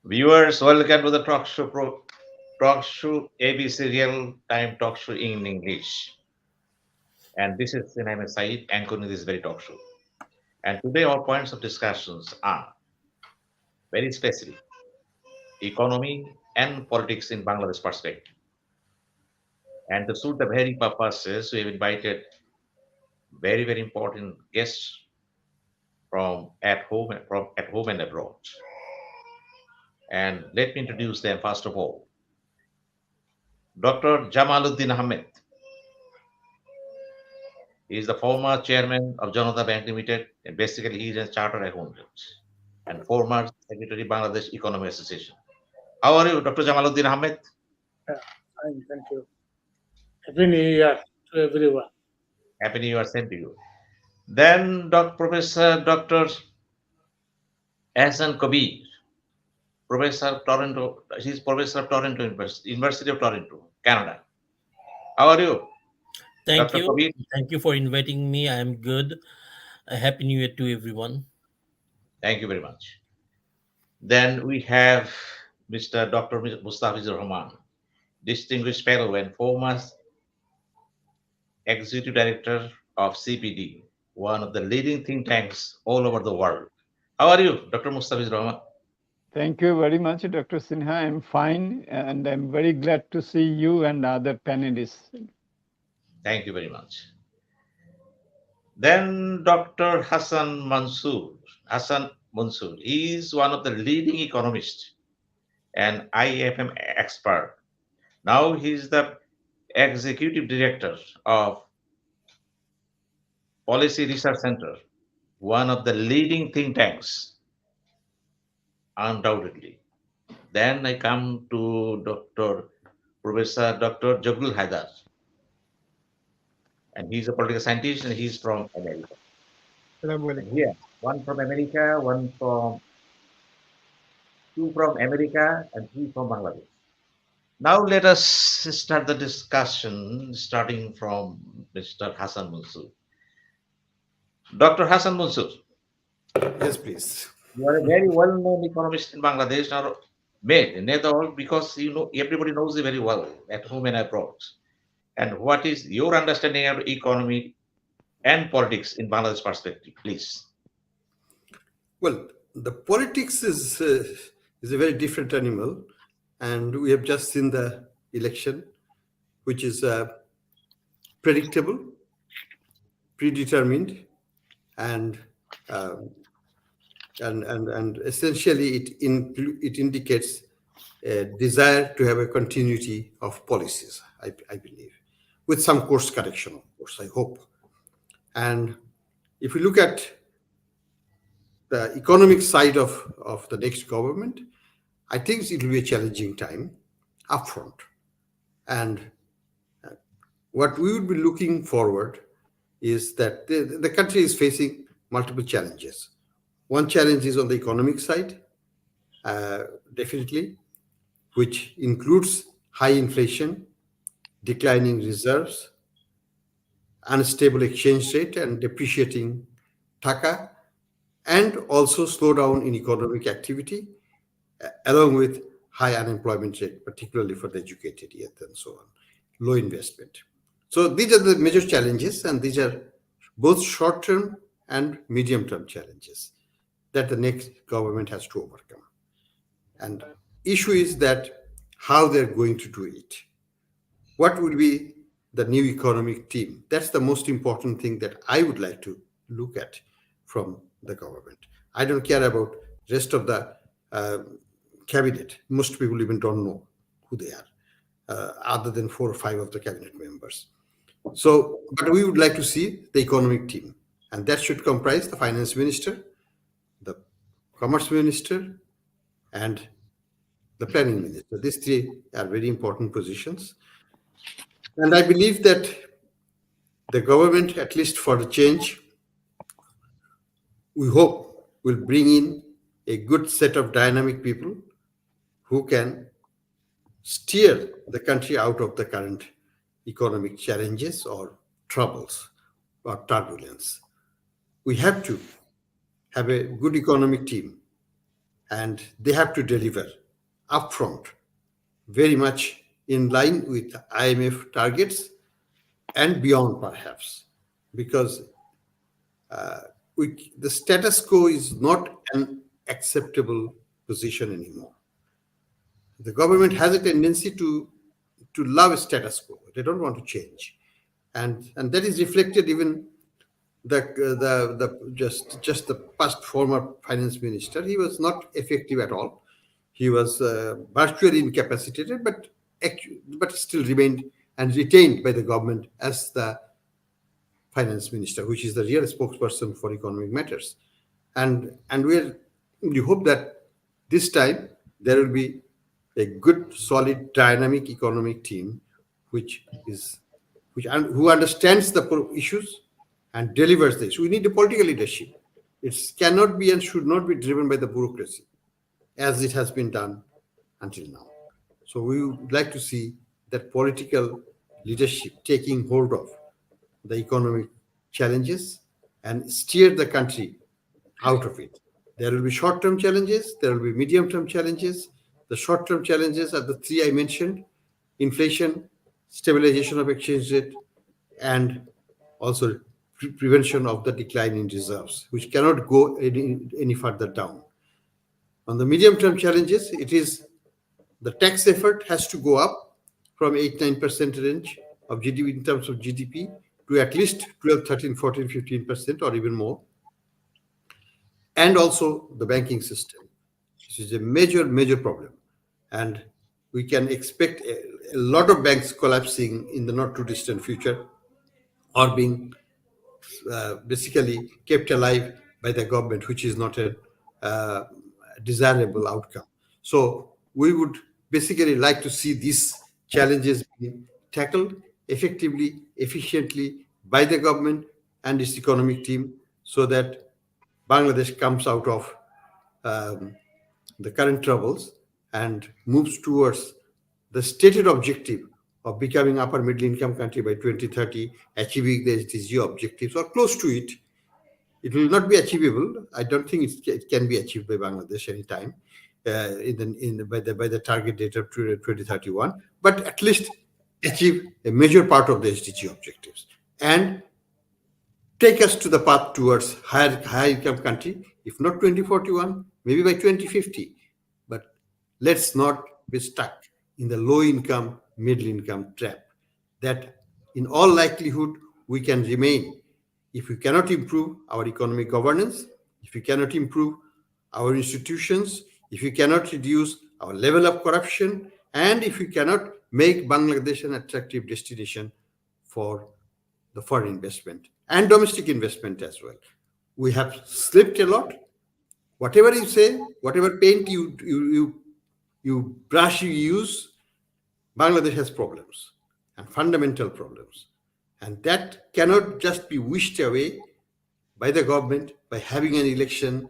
Viewers, welcome to the talk show ABC Real Time Talk Show in English. And this is Sinha MA Sayeed anchoring this very talk show. And today our points of discussions are very specific: economy and politics in Bangladesh perspective. And to suit the very purposes, we have invited very important guests from at home and abroad. And let me introduce them first of all. Dr. Jamaluddin Ahmed. He is the former chairman of Janata Bank Limited, and basically he is a chartered accountant and former secretary Bangladesh Economic Association. How are you, Dr. Jamaluddin Ahmed? Yeah, fine, thank you. Happy New Year to everyone. Happy New Year, same to you. Then Professor Dr. Ahsan Kabir, Professor Toronto. He's Professor of Toronto University of Toronto, Canada. How are you, Thank Dr. you. Kabir? Thank you for inviting me. I am good. A happy new year to everyone. Thank you very much. Then we have Mr. Dr. Mustafizur Rahman, distinguished fellow and former executive director of CPD, one of the leading think tanks all over the world. How are you, Dr. Mustafiz Rahman? Thank you very much, Dr. Sinha. I'm fine, and I'm very glad to see you and other panelists. Thank you very much. Then Dr. Hassan Mansoor. He is one of the leading economists and IFM expert. Now he is the executive director of Policy Research Center, one of the leading think tanks, undoubtedly. Then I come to Professor Dr. Jagul Haidar, and he's a political scientist and he's from America. And here, one from America, two from America, and three from Bangladesh. Now let us start the discussion starting from Mr. Hassan Mansoor. Dr. Hassan Mansoor, Yes, please. you are a very well-known economist in Bangladesh, or not all, because you know everybody knows you very well at home and abroad. And what is your understanding of economy and politics in Bangladesh perspective, please? Well, the politics is a very different animal, and we have just seen the election, which is predictable, predetermined, and um, and essentially it indicates a desire to have a continuity of policies. I believe, with some course correction, of course. I hope. And if we look at the economic side of the next government, I think it will be a challenging time upfront. And what we would be looking forward is that the country is facing multiple challenges. One challenge is on the economic side, definitely, which includes high inflation, declining reserves, unstable exchange rate, and depreciating taka, and also slowdown in economic activity, along with high unemployment rate, particularly for the educated youth and so on, low investment. So these are the major challenges, and these are both short-term and medium-term challenges that the next government has to overcome. And issue is that how they're going to do it. What will be the new economic team? That's the most important thing that I would like to look at from the government. I don't care about rest of the cabinet. Most people even don't know who they are, other than 4 or 5 of the cabinet members. So, but we would like to see the economic team, and that should comprise the finance minister, the commerce minister, and the planning minister. These three are very important positions. And I believe that the government, at least for the change, we hope will bring in a good set of dynamic people who can steer the country out of the current economic challenges or troubles or turbulence. We have to have a good economic team, and they have to deliver upfront, very much in line with IMF targets and beyond, perhaps, because the status quo is not an acceptable position anymore. The government has a tendency to love status quo. They don't want to change, and that is reflected even just the past former finance minister. He was not effective at all. He was virtually incapacitated, but still remained and retained by the government as the finance minister, which is the real spokesperson for economic matters. And we hope that this time there will be a good, solid, dynamic economic team, who understands the issues and delivers this. We need a political leadership. It cannot be and should not be driven by the bureaucracy, as it has been done until now. So we would like to see that political leadership taking hold of the economic challenges and steer the country out of it. There will be short-term challenges, there will be medium-term challenges. The short-term challenges are the three I mentioned: inflation, stabilization of exchange rate, and also prevention of the decline in reserves, which cannot go any further down. On the medium-term challenges, it is the tax effort has to go up from 8-9% range of GDP in terms of GDP to at least 12, 13, 14, 15% or even more. And also the banking system. This is a major problem. And we can expect a lot of banks collapsing in the not too distant future, or being basically kept alive by the government, which is not a desirable outcome. So we would basically like to see these challenges being tackled effectively, efficiently by the government and its economic team, so that Bangladesh comes out of the current troubles and moves towards the stated objective of becoming upper middle income country by 2030, achieving the SDG objectives or close to it. It will not be achievable. I don't think it can be achieved by Bangladesh anytime by the target date of 2031, but at least achieve a major part of the SDG objectives and take us to the path towards higher income country, if not 2041, maybe by 2050. But let's not be stuck in the low income, middle income trap that in all likelihood we can remain if we cannot improve our economic governance, if we cannot improve our institutions, if we cannot reduce our level of corruption, and if we cannot make Bangladesh an attractive destination for the foreign investment and domestic investment as well. We have slipped a lot. Whatever you say, whatever paint you brush you use, Bangladesh has problems and fundamental problems. And that cannot just be wished away by the government by having an election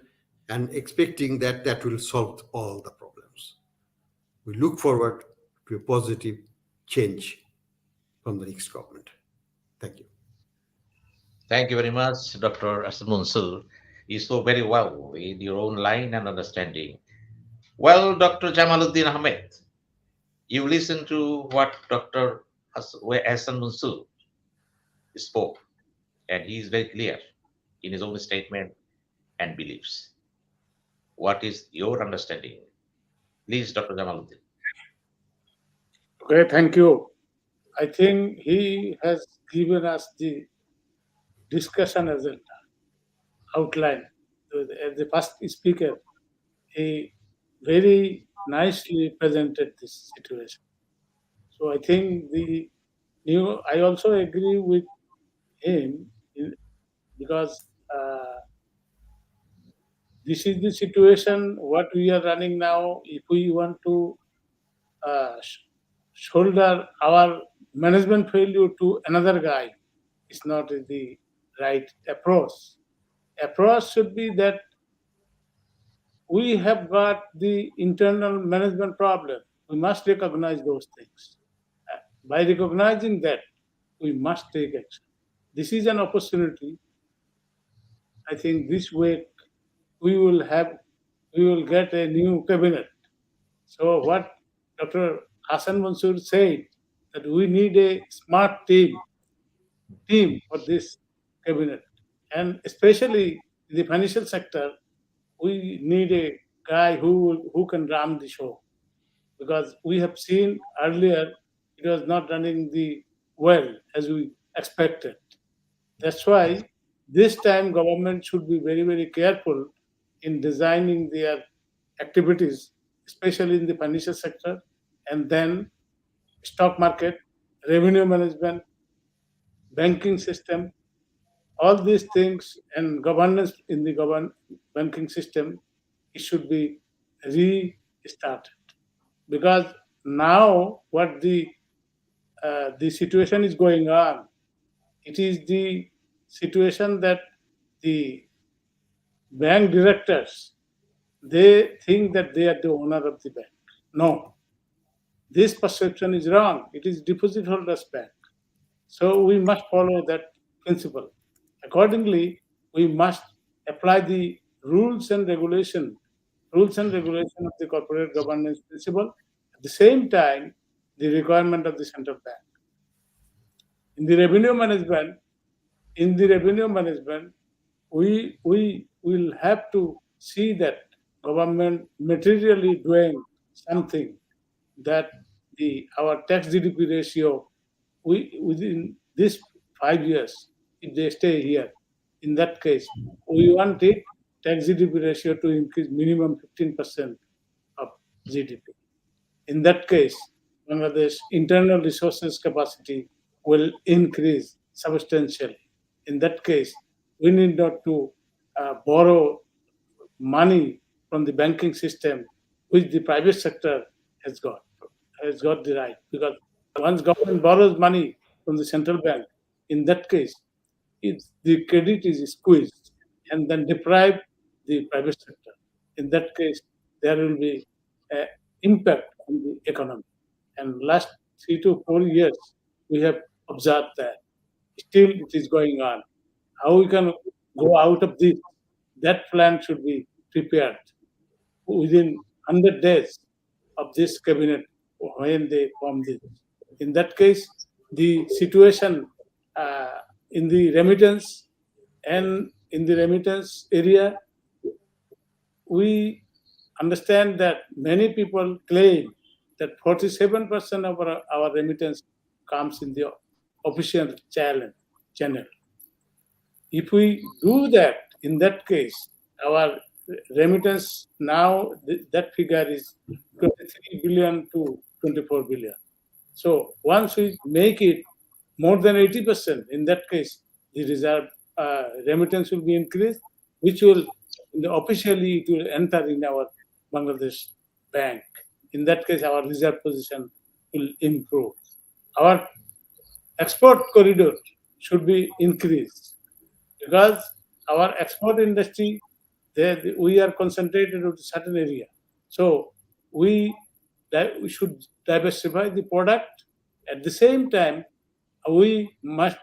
and expecting that will solve all the problems. We look forward to a positive change from the next government. Thank you. Thank you very much, Dr. Asad Mansur. You spoke very well in your own line and understanding. Well, Dr. Jamaluddin Ahmed, you listened to what Dr. Hassan Mansur spoke, and he is very clear in his own statement and beliefs. What is your understanding? Please, Dr. Jamaluddin. Okay, thank you. I think he has given us the discussion agenda outline. As the first speaker, he very nicely presented this situation. So I think I also agree with him because this is the situation what we are running now. If we want to shoulder our management failure to another guy, it's not the right approach. Approach should be that we have got the internal management problem. We must recognize those things. By recognizing that, we must take action. This is an opportunity. I think this way we will have we will get a new cabinet. So what Dr. Hassan Mansoor said, that we need a smart team for this cabinet. And especially in the financial sector, we need a guy who can run the show, because we have seen earlier it was not running the well as we expected. That's why this time government should be very, very careful in designing their activities, especially in the financial sector, and then stock market, revenue management, banking system, all these things and governance in the banking system, it should be restarted. Because now what the situation is going on, it is the situation that the bank directors, they think that they are the owner of the bank. No, this perception is wrong. It is deposit holders bank. So we must follow that principle. Accordingly, we must apply the rules and regulation of the corporate governance principle. At the same time, the requirement of the central bank. In the revenue management, we will have to see that government materially doing something, that our tax GDP ratio, within this 5 years, if they stay here, in that case, we want it tax GDP ratio to increase minimum 15% of GDP. In that case, Bangladesh internal resources capacity will increase substantially. In that case, we need not to borrow money from the banking system, which the private sector has got the right. Because once government borrows money from the central bank, in that case, the credit is squeezed and then deprive the private sector. In that case, there will be impact on the economy. And last 3 to 4 years, we have observed that still it is going on. How we can go out of this? That plan should be prepared within 100 days of this cabinet when they form this. In that case, the situation in the remittance and in the remittance area, we understand that many people claim that 47% of our remittance comes in the official channel. If we do that, in that case, our remittance now, that figure is 23 billion to 24 billion. So once we make it more than 80%, in that case, the reserve remittance will be increased, which will officially it will enter in our Bangladesh bank. In that case, our reserve position will improve. Our export corridor should be increased, because our export industry, we are concentrated on a certain area. So we should diversify the product. At the same time, we must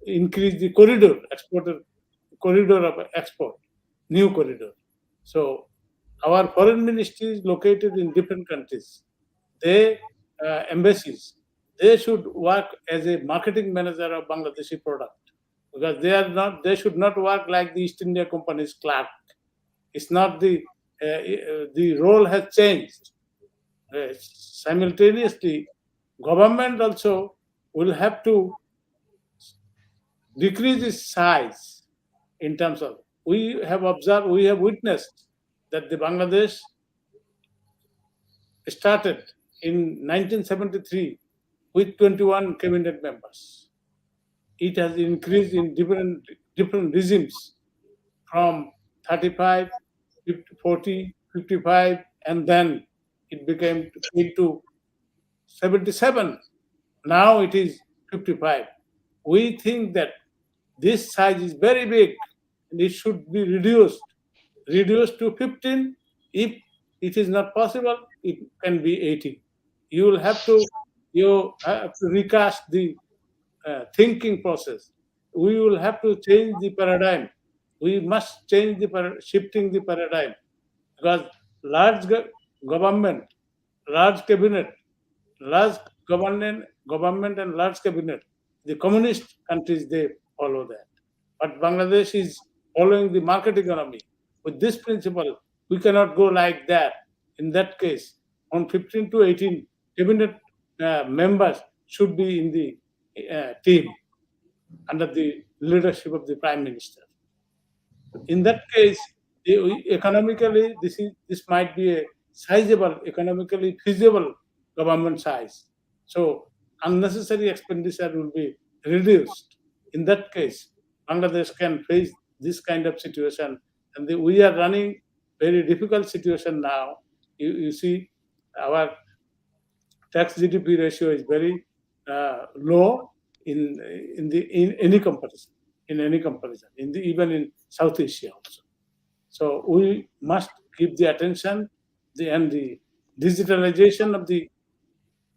increase the corridor of export, new corridor. So our foreign ministry is located in different countries. They embassies, they should work as a marketing manager of Bangladeshi product, because they should not work like the East India Company's clerk. It's not the role has changed. Simultaneously, government also will have to decrease its size. In terms of, we have witnessed that the Bangladesh started in 1973 with 21 cabinet members. It has increased in different regimes from 35, 50, 40, 55, and then it became into 77. Now it is 55. We think that this size is very big and it should be reduced to 15. If it is not possible, it can be 18. You have to recast the thinking process. We will have to change the paradigm. we must change shifting the paradigm, because large government, large cabinet, large government and large cabinet, the communist countries, they follow that. But Bangladesh is following the market economy. With this principle, we cannot go like that. In that case, on 15 to 18 cabinet members should be in the team under the leadership of the prime minister. In that case, economically, this might be a sizable, economically feasible government size. So unnecessary expenditure will be reduced. In that case, Bangladesh can face this kind of situation, and we are running very difficult situation now. You see, our tax GDP ratio is very low in any comparison. Even in South Asia also. So we must give the attention and the digitalization of the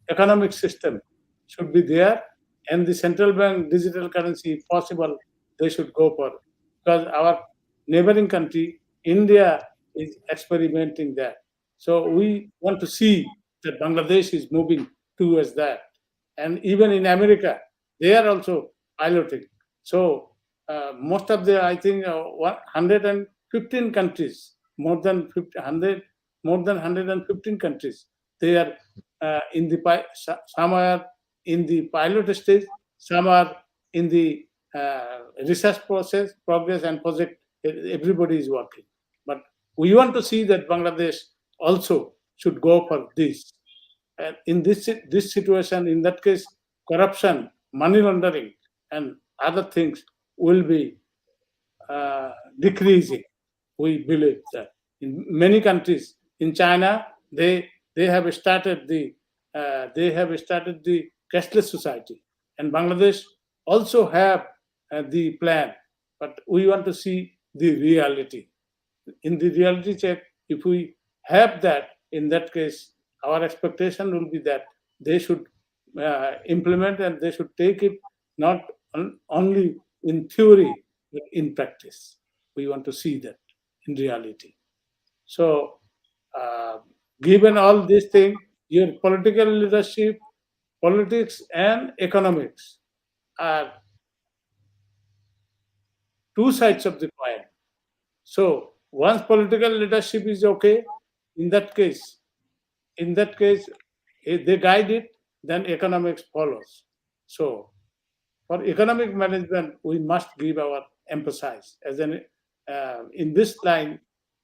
economic system should be there, and the central bank digital currency, if possible, they should go for, because our neighboring country, India, is experimenting that. So we want to see that Bangladesh is moving towards that. And even in America, they are also piloting. So most of the, I think, 115 countries, more than 115 countries, they are in the some are in the pilot stage, some are in the research progress and project. Everybody is working, but we want to see that Bangladesh also should go for this. And in this situation, in that case, corruption, money laundering, and other things will be decreasing. We believe that in many countries, in China, they have started the cashless society, and Bangladesh also have the plan, but we want to see the reality. In the reality check, if we have that, in that case, our expectation will be that they should implement and they should take it not only in theory but in practice. We want to see that in reality. So, given all these things, your political leadership, politics, and economics are two sides of the coin. So, once political leadership is okay, in that case, if they guide it, then economics follows. So, for economic management, we must give our emphasis. In this line,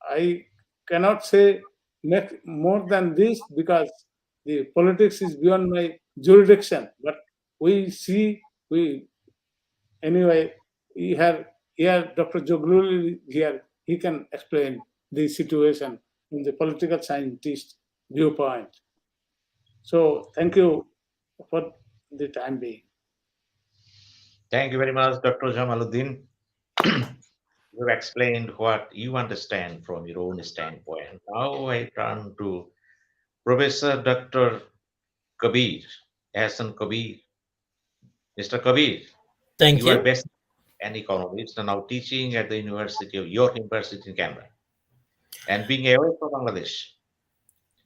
I cannot say more than this, because the politics is beyond my jurisdiction. But anyway, here Dr. Jogluli here, he can explain the situation from the political scientist viewpoint. So thank you for the time being. Thank you very much, Dr. Jamaluddin. You explained what you understand from your own standpoint. Now I turn to Professor Dr. Kabir, Hassan Kabir. Mr. Kabir, Thank you are you. best an economist and now teaching at the University of York University in Canberra and being away from Bangladesh.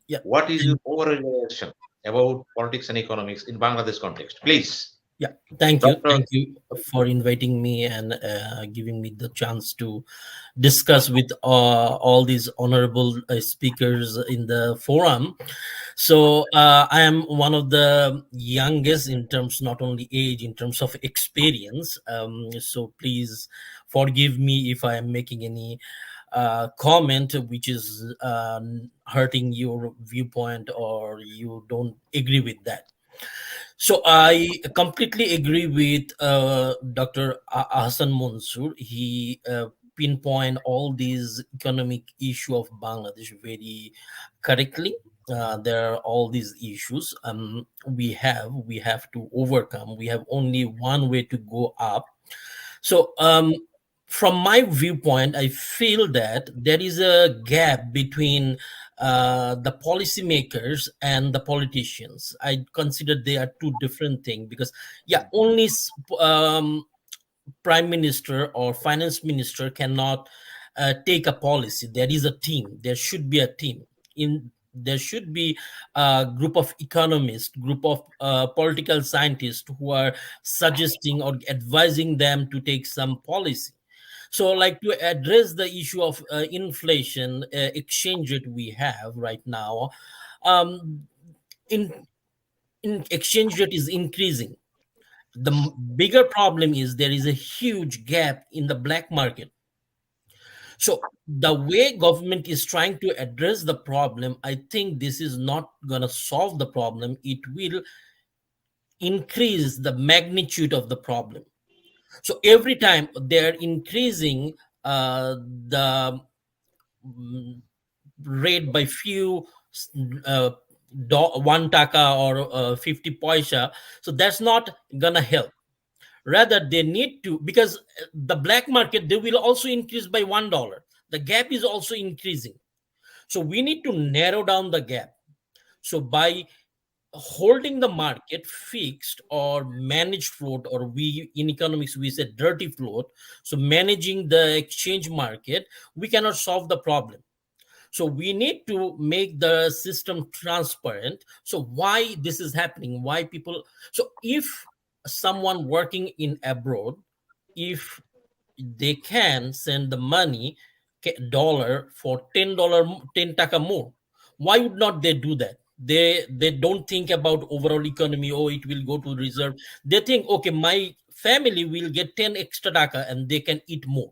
Yeah. What is your overall relation about politics and economics in Bangladesh context? Please. Yeah, thank you. Doctor. Thank you for inviting me and giving me the chance to discuss with all these honorable speakers in the forum. So I am one of the youngest in terms, not only age, in terms of experience. So please forgive me if I am making any comment which is hurting your viewpoint or you don't agree with that. So I completely agree with Dr. Hassan Mansoor. He pinpoint all these economic issue of Bangladesh very correctly. There are all these issues we have to overcome. We have only one way to go up. So from my viewpoint, I feel that there is a gap between the policymakers and the politicians. I consider they are two different things because, yeah, only prime minister or finance minister cannot take a policy. There is a team. There should be a team. There should be a group of economists, group of political scientists who are suggesting or advising them to take some policy. So, like, to address the issue of inflation, exchange rate we have right now, um, in exchange rate is increasing. The bigger problem is there is a huge gap in the black market. So the way government is trying to address the problem, I think this is not going to solve the problem. It will increase the magnitude of the problem. So every time they're increasing the mm, rate by few, uh, 1 taka or 50 paisa, so that's not gonna help. Rather, they need to, because the black market, they will also increase by $1. The gap is also increasing. So we need to narrow down the gap. So by holding the market fixed or managed float, or we in economics we say dirty float, so managing the exchange market, we cannot solve the problem. So we need to make the system transparent. So why this is happening, why people, so if someone working in abroad, if they can send the money, dollar for $10, 10 taka more, why would not they do that? They don't think about overall economy. Oh, it will go to reserve. They think, okay, my family will get 10 extra taka and they can eat more.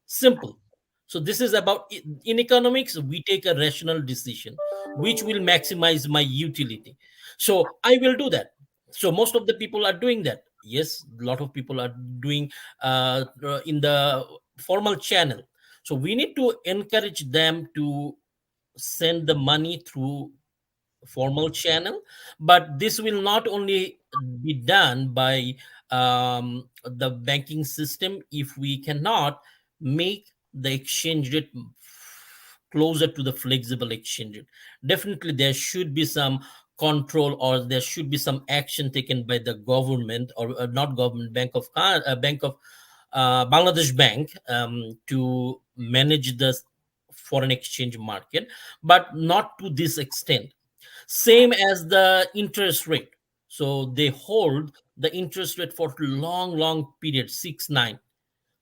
Simple. So this is about, in economics we take a rational decision which will maximize my utility. So I will do that. So most of the people are doing that. Yes, a lot of people are doing in the formal channel. So we need to encourage them to send the money through formal channel, but this will not only be done by the banking system. If we cannot make the exchange rate closer to the flexible exchange rate, definitely there should be some control, or there should be some action taken by the government, or not government, bank of Bangladesh Bank, to manage the foreign exchange market, but not to this extent. Same as the interest rate. So they hold the interest rate for long period, 6 9.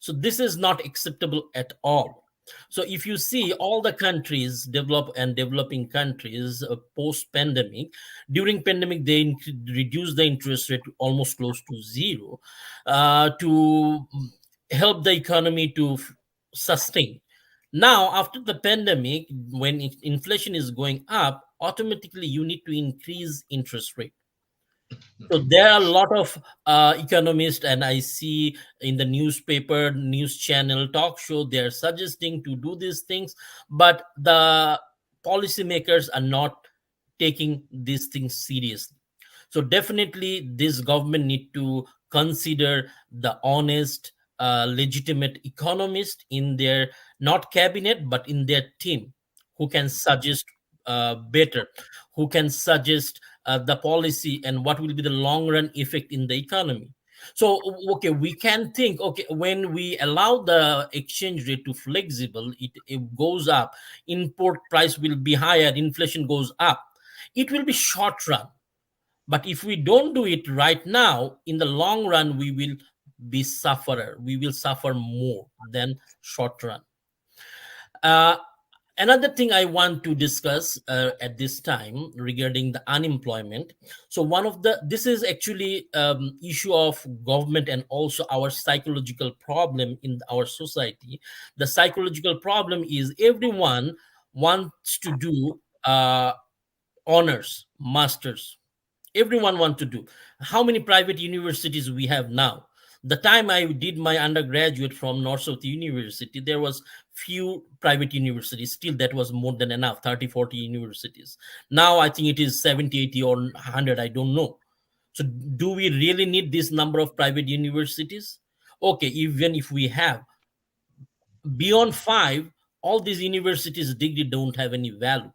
So this is not acceptable at all. So if you see all the countries, developed and developing countries, post pandemic, during pandemic they reduced the interest rate almost close to zero, to help the economy to sustain. Now, after the pandemic, when inflation is going up, automatically you need to increase interest rate. So there are a lot of economists, and I see in the newspaper, news channel, talk show, they are suggesting to do these things, but the policymakers are not taking these things seriously. So definitely, this government need to consider the honest, legitimate economist in their, not cabinet, but in their team, who can suggest better, who can suggest the policy and what will be the long run effect in the economy. So okay, we can think, okay, when we allow the exchange rate to flexible, it goes up, import price will be higher, inflation goes up, it will be short run. But if we don't do it right now, in the long run we will be sufferer, we will suffer more than short run. uh, Another thing I want to discuss at this time regarding the unemployment. So one of the, this is actually issue of government and also our psychological problem in our society. The psychological problem is everyone wants to do honors, masters. Everyone want to do. How many private universities we have now? The time I did my undergraduate from North South University, there was few private universities. Still, that was more than enough, 30 40 universities. Now I think it is 70 80 or 100, I don't know. So do we really need this number of private universities? Okay, even if we have beyond 5, all these universities degree don't have any value.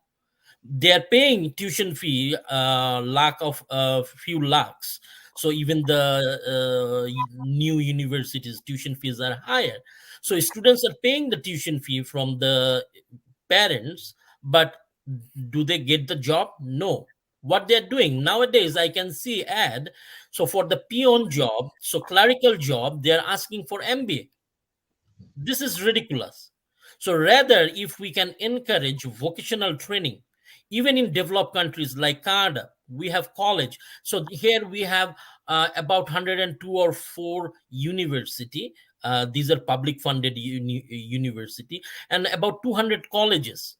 They're paying tuition fee, lakh of few lakhs. So even the new universities tuition fees are higher. So students are paying the tuition fee from the parents, but do they get the job? No. What they're doing nowadays, I can see ad. So for the peon job, so clerical job, they're asking for MBA. This is ridiculous. So rather, if we can encourage vocational training, even in developed countries like Canada, we have college. So here we have about 102 or 4 university. These are public funded university, and about 200 colleges.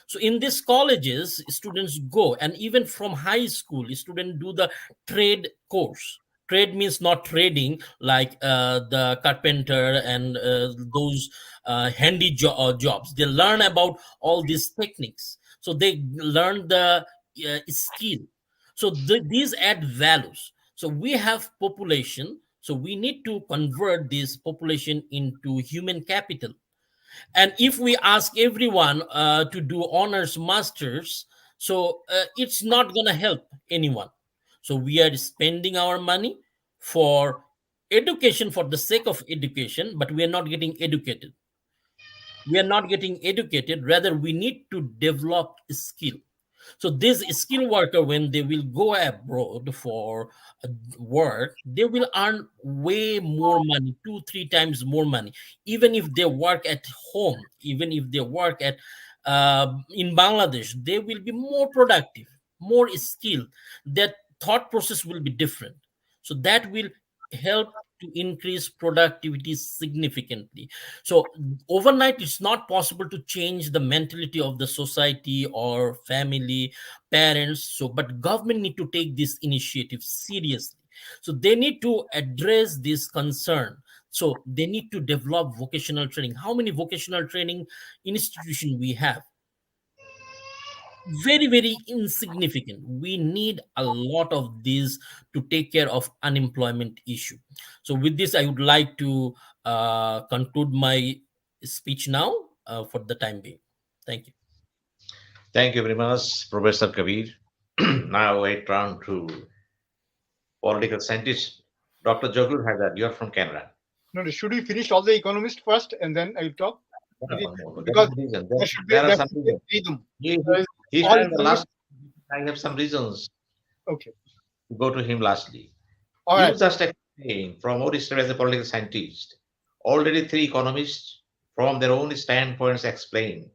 So in these colleges, students go, and even from high school, students do the trade course. Trade means not trading like the carpenter and those jobs. They learn about all these techniques. So they learn the skill. So these add values. So we have population. So we need to convert this population into human capital. And if we ask everyone to do honors masters, so it's not going to help anyone. So we are spending our money for education for the sake of education, but we are not getting educated. We are not getting educated. Rather, we need to develop skill. So this skilled worker, when they will go abroad for work, they will earn way more money, 2 3 times more money. Even if they work at home, even if they work at in Bangladesh, they will be more productive, more skilled. That thought process will be different. So that will help to increase productivity significantly. So overnight, it's not possible to change the mentality of the society or family, parents. So but government need to take this initiative seriously. So they need to address this concern. So they need to develop vocational training. How many vocational training institution we have? Very, very insignificant. We need a lot of these to take care of unemployment issue. So with this, I would like to conclude my speech now for the time being. Thank you. Thank you very much, Professor Kabir. Now I turn to political scientist, Dr. Jagul Haidar. You are from Canada. No, should we finish all the economists first and then I'll talk? No, no, no, no, there Because is a reason. there There are some should be reasons. rhythm. He, There is he all joined the last. economists. I have some reasons Okay. to go to him lastly. All You right. just explained from what is said as a political scientist. Already three economists from their own standpoints explain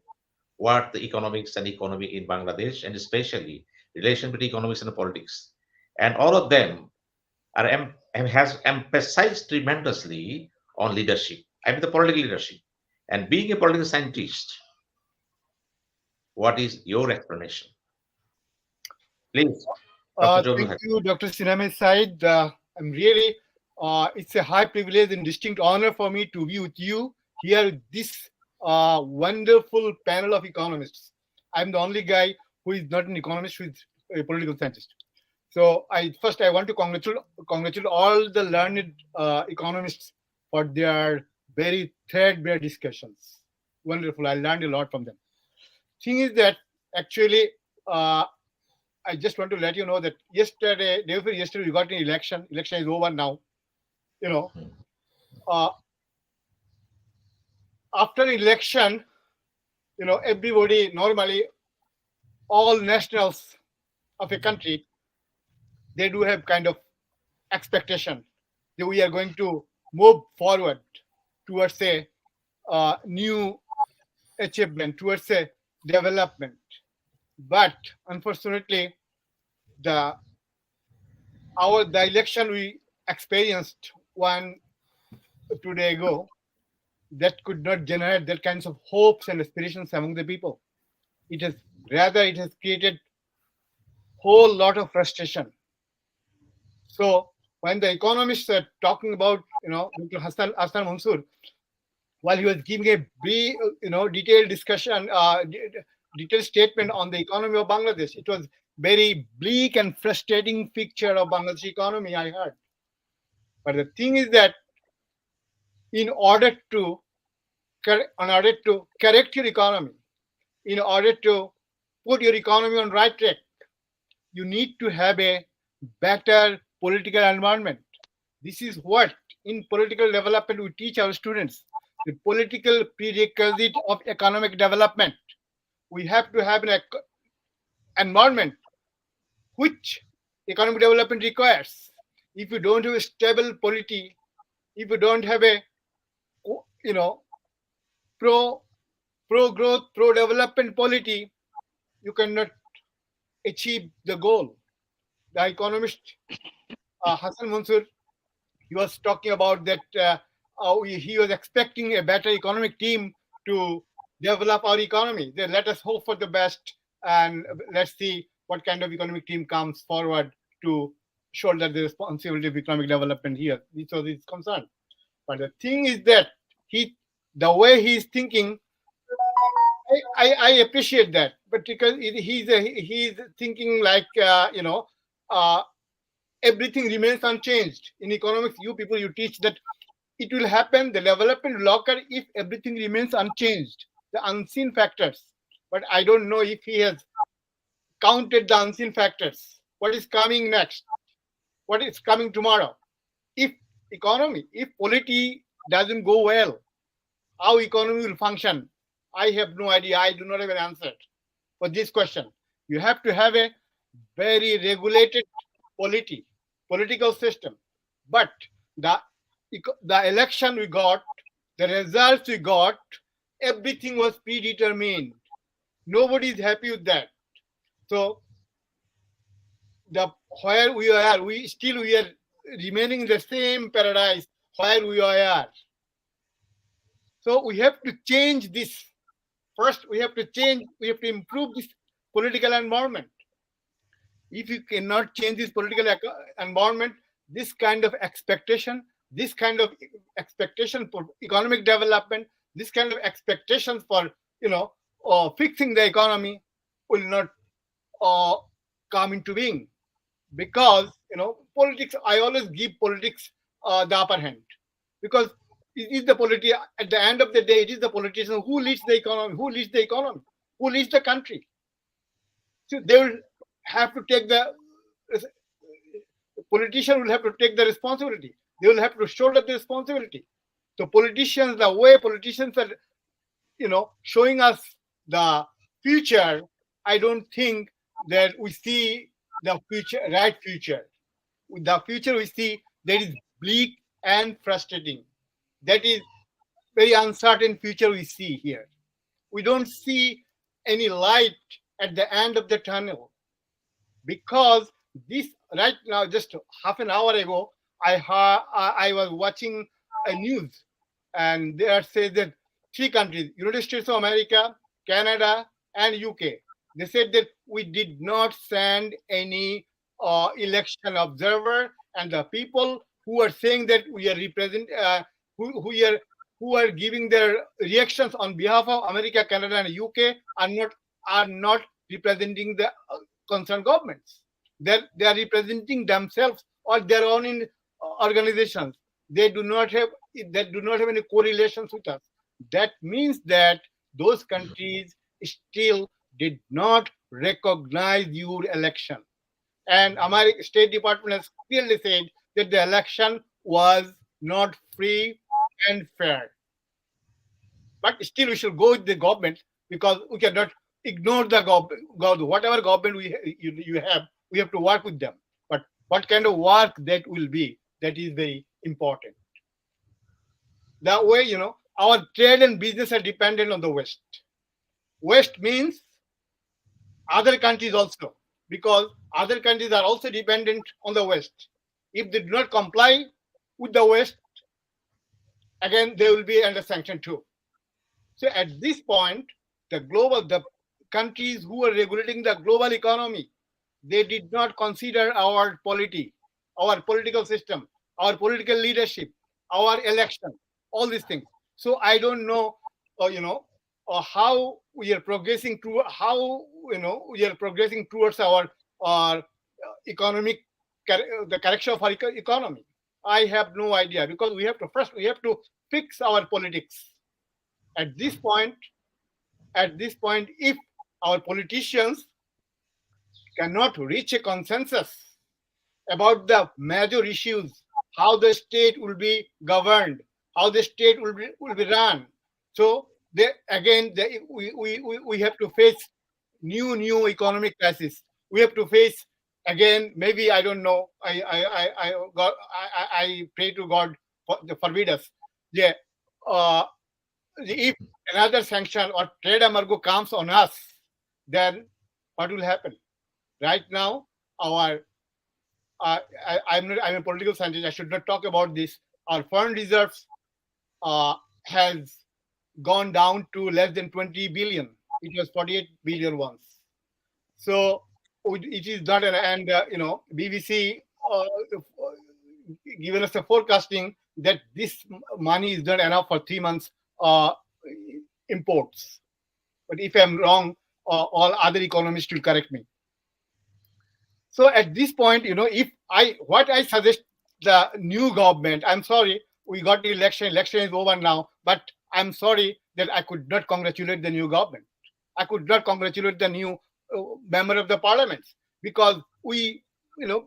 what the economics and economy in Bangladesh and especially relation between economics and politics. And all of them are has emphasized tremendously on leadership. I mean the political leadership. And being a political scientist, what is your explanation? Please, Dr. Thank Jogul. you, Dr. Sinha MA Sayeed. I'm really, it's a high privilege and distinct honor for me to be with you here with this wonderful panel of economists. I'm the only guy who is not an economist, who is a political scientist. So I want to congratulate all the learned economists for their very threadbare discussions. Wonderful. I learned a lot from them. Thing is that actually, I just want to let you know that yesterday, day before yesterday, we got an election. Election is over now. You know, after election, everybody normally, all nationals of a country, they do have kind of expectation that we are going to move forward towards a new achievement, towards a development. But unfortunately, the election we experienced 2 days ago, that could not generate that kinds of hopes and aspirations among the people. It has created whole lot of frustration. So when the economists are talking about, Dr. Hassan Mansoor, while he was giving a brief, detailed discussion, detailed statement on the economy of Bangladesh, it was very bleak and frustrating picture of Bangladesh economy, I heard. But the thing is that in order to correct your economy, in order to put your economy on right track, you need to have a better political environment. This is what in political development we teach our students. The political prerequisite of economic development. We have to have an environment which economic development requires. If you don't have a stable polity, if you don't have a pro growth, pro development polity, you cannot achieve the goal. The economist Hassan Mansour, he was talking about that he was expecting a better economic team to develop our economy. Then let us hope for the best and let's see what kind of economic team comes forward to shoulder the responsibility of economic development here. This was his concern. But the thing is that the way he's thinking, I appreciate that, but because he's thinking like everything remains unchanged in economics. You people, you teach that it will happen, the development will occur if everything remains unchanged, the unseen factors. But I don't know if he has counted the unseen factors. What is coming next? What is coming tomorrow? If polity doesn't go well, how economy will function? I have no idea. I do not have an answer for this question. You have to have a very regulated political system. But the election we got, the results we got, everything was predetermined. Nobody is happy with that. So where we are remaining in the same paradise where we are. So we have to change this. First, we have to improve this political environment. If you cannot change this political environment, this kind of expectation for economic development, this kind of expectations for fixing the economy will not come into being. Because politics, I always give politics the upper hand, because it is at the end of the day, it is the politician who leads the economy, who leads the country. So they will have to take the politician will have to take the responsibility. They will have to shoulder the responsibility. So politicians, the way politicians are, showing us the future, I don't think that we see the right future. With the future we see, that is bleak and frustrating. That is very uncertain future we see here. We don't see any light at the end of the tunnel, because this right now, just half an hour ago, I was watching a news, and there says that 3 countries, United States of America, Canada, and UK, they said that we did not send any election observer, and the people who are saying that we are who are giving their reactions on behalf of America, Canada, and UK are not representing the concerned governments. They are representing themselves or their own organizations. They do not have any correlations with us. That means that those countries still did not recognize your election. And American State Department has clearly said that the election was not free and fair. But still, we should go with the government, because we cannot ignore the government. Whatever government you have, we have to work with them. But what kind of work that will be, that is very important. That way, our trade and business are dependent on the West. West means other countries also, because other countries are also dependent on the West. If they do not comply with the West, again, they will be under sanction too. So at this point, the countries who are regulating the global economy, they did not consider our polity, our political system, our political leadership, our election, all these things. So I don't know, how we are progressing towards our economic, the correction of our economy. I have no idea, because we have to fix our politics. At this point, if our politicians cannot reach a consensus about the major issues, how the state will be governed, how the state will be run. So they, again, we have to face new economic crisis. We have to face again, maybe, I don't know. I pray to God forbid us. Yeah, if another sanction or trade embargo comes on us, then what will happen? Right now, our I'm a political scientist. I should not talk about this. Our foreign reserves has gone down to less than 20 billion. It was 48 billion once. So it is not and BBC given us a forecasting that this money is not enough for 3 months imports. But if I'm wrong, all other economists will correct me. So at this point, if what I suggest the new government, I'm sorry, we got the election is over now, but I'm sorry that I could not congratulate the new government. I could not congratulate the new member of the parliament, because we,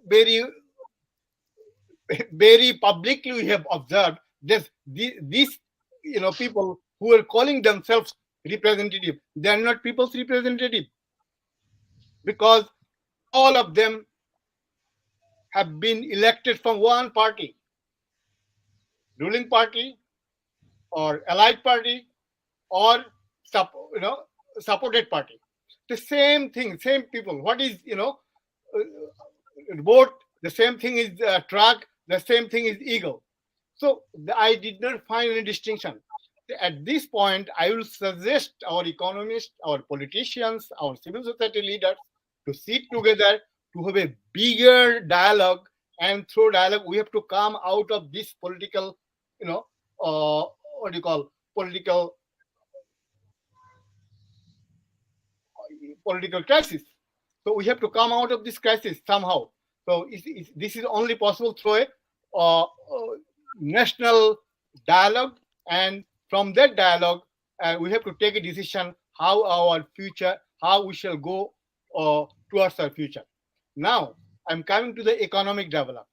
very, very publicly we have observed this, these, people who are calling themselves representative, they are not people's representative, because all of them have been elected from one party, ruling party or allied party or supported party. The same thing, same people. What is, vote, the same thing is truck, the same thing is eagle. So I did not find any distinction. At this point, I will suggest our economists, our politicians, our civil society leaders to sit together to have a bigger dialogue, and through dialogue, we have to come out of this political, what do you call, political crisis. So we have to come out of this crisis somehow. So this is only possible through a national dialogue, and from that dialogue, we have to take a decision how we shall go towards our future. Now, I'm coming to the economic development.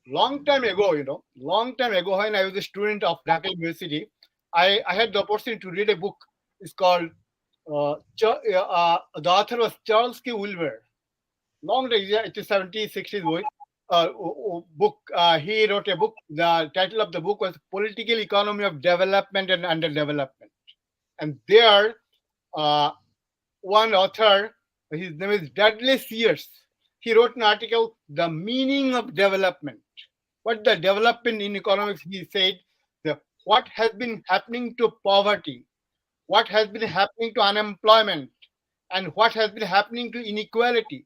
Long time ago, when I was a student of Dhaka University, I had the opportunity to read a book. It's called, the author was Charles K. Wilber. Long time, it is 70s, 60s book. He wrote a book. The title of the book was Political Economy of Development and Underdevelopment. And there, one author, his name is Dudley Sears, he wrote an article, The Meaning of Development. What the development in economics, he said, what has been happening to poverty, what has been happening to unemployment, and what has been happening to inequality.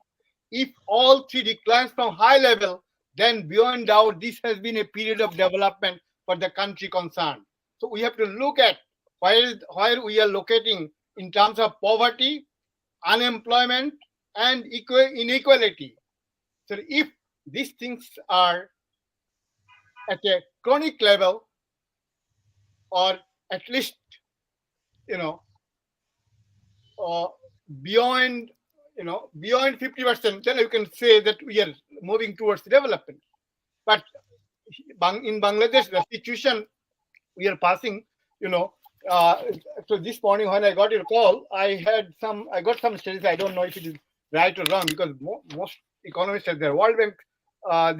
If all three declines from high level, then beyond doubt, this has been a period of development for the country concerned. So we have to look at where we are locating in terms of poverty, unemployment, and inequality. So if these things are at a chronic level, or at least, beyond 50%, then you can say that we are moving towards development. But in Bangladesh, the situation we are passing, so this morning when I got your call, I got some studies. I don't know if it is right or wrong, because most economists at their World Bank,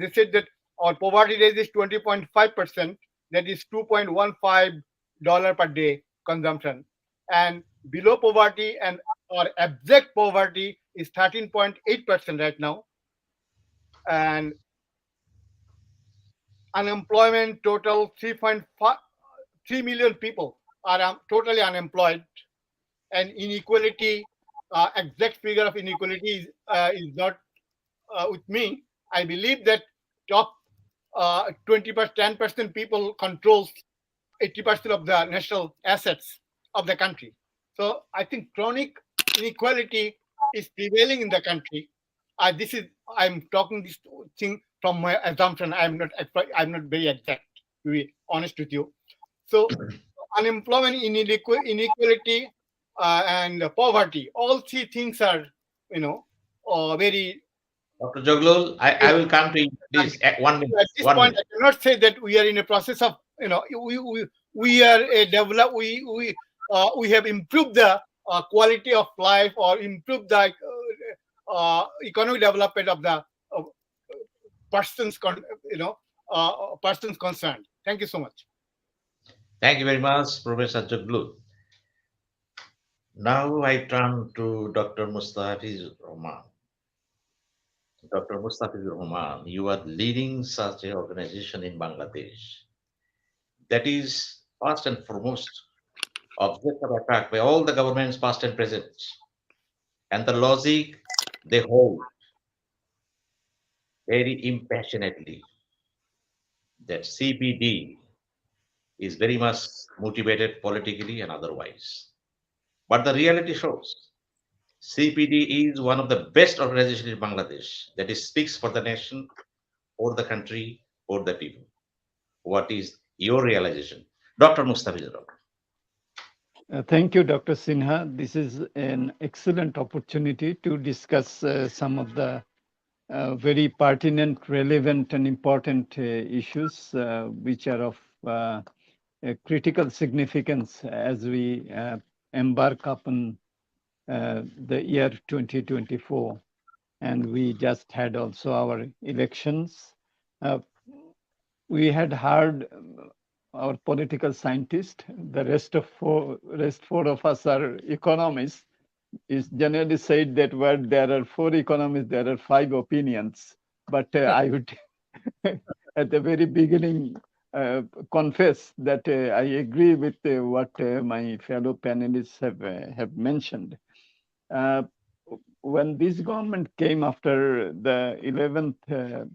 they said that our poverty rate is 20.5%. That is $2.15 per day consumption, and below poverty and or abject poverty is 13.8% right now, and unemployment total 3 million people are totally unemployed, and inequality, exact figure of inequality is not with me. I believe that top 10% people controls 80% of the national assets of the country. So I think chronic inequality is prevailing in the country. I'm talking this thing from my assumption. I'm not very exact, to be honest with you. So unemployment, inequality, and poverty, all three things are very Dr. Joglul, I will come to you. Please, 1 minute. At this 1 point, minute. I cannot say that we are in a process of, we are a develop, we have improved the quality of life or improved the economic development of the persons, persons concerned. Thank you so much. Thank you very much, Professor Joglul. Now I turn to Dr. Mustafiz Rahman. Dr. Mustafiz Rahman, you are leading such an organization in Bangladesh that is first and foremost object of attack by all the governments past and present. And the logic they hold very impassionately that CPD is very much motivated politically and otherwise. But the reality shows CPD is one of the best organizations in Bangladesh that is speaks for the nation, for the country, for the people. What is your realization? Dr. Mustafiz Rahman. Thank you, Dr. Sinha. This is an excellent opportunity to discuss some of the very pertinent, relevant, and important issues which are of critical significance as we embark upon the year 2024. And we just had also our elections. We had heard our political scientist, the rest four of us are economists, is generally said that where there are four economists, there are five opinions. But I would, at the very beginning, confess that I agree with what my fellow panelists have mentioned. When this government came after the 11th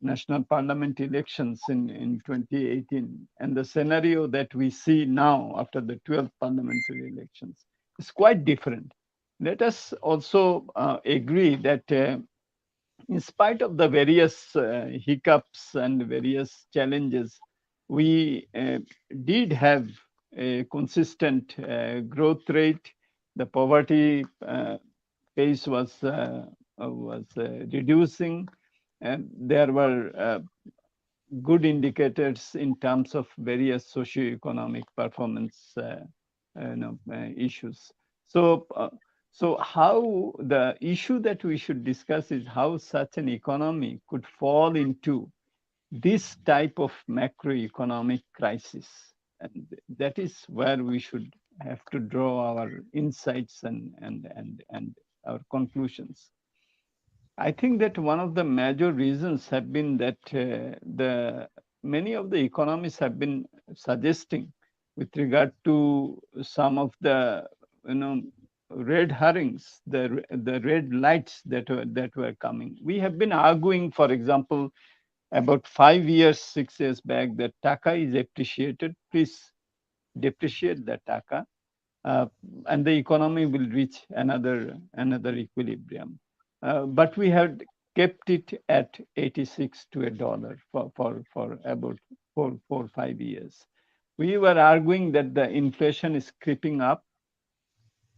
national parliament elections in 2018, and the scenario that we see now after the 12th parliamentary elections is quite different. Let us also agree that in spite of the various hiccups and various challenges, we did have a consistent growth rate. The poverty pace was reducing, and there were good indicators in terms of various socio-economic performance issues. So how the issue that we should discuss is how such an economy could fall into this type of macroeconomic crisis. And that is where we should have to draw our insights and our conclusions. I think that one of the major reasons have been that many of the economists have been suggesting with regard to some of the red herrings, the red lights that were coming. We have been arguing, for example, about 5 years, 6 years back, that taka is appreciated. Please depreciate the taka, and the economy will reach another equilibrium. But we had kept it at 86 to a dollar for about 5 years. We were arguing that the inflation is creeping up.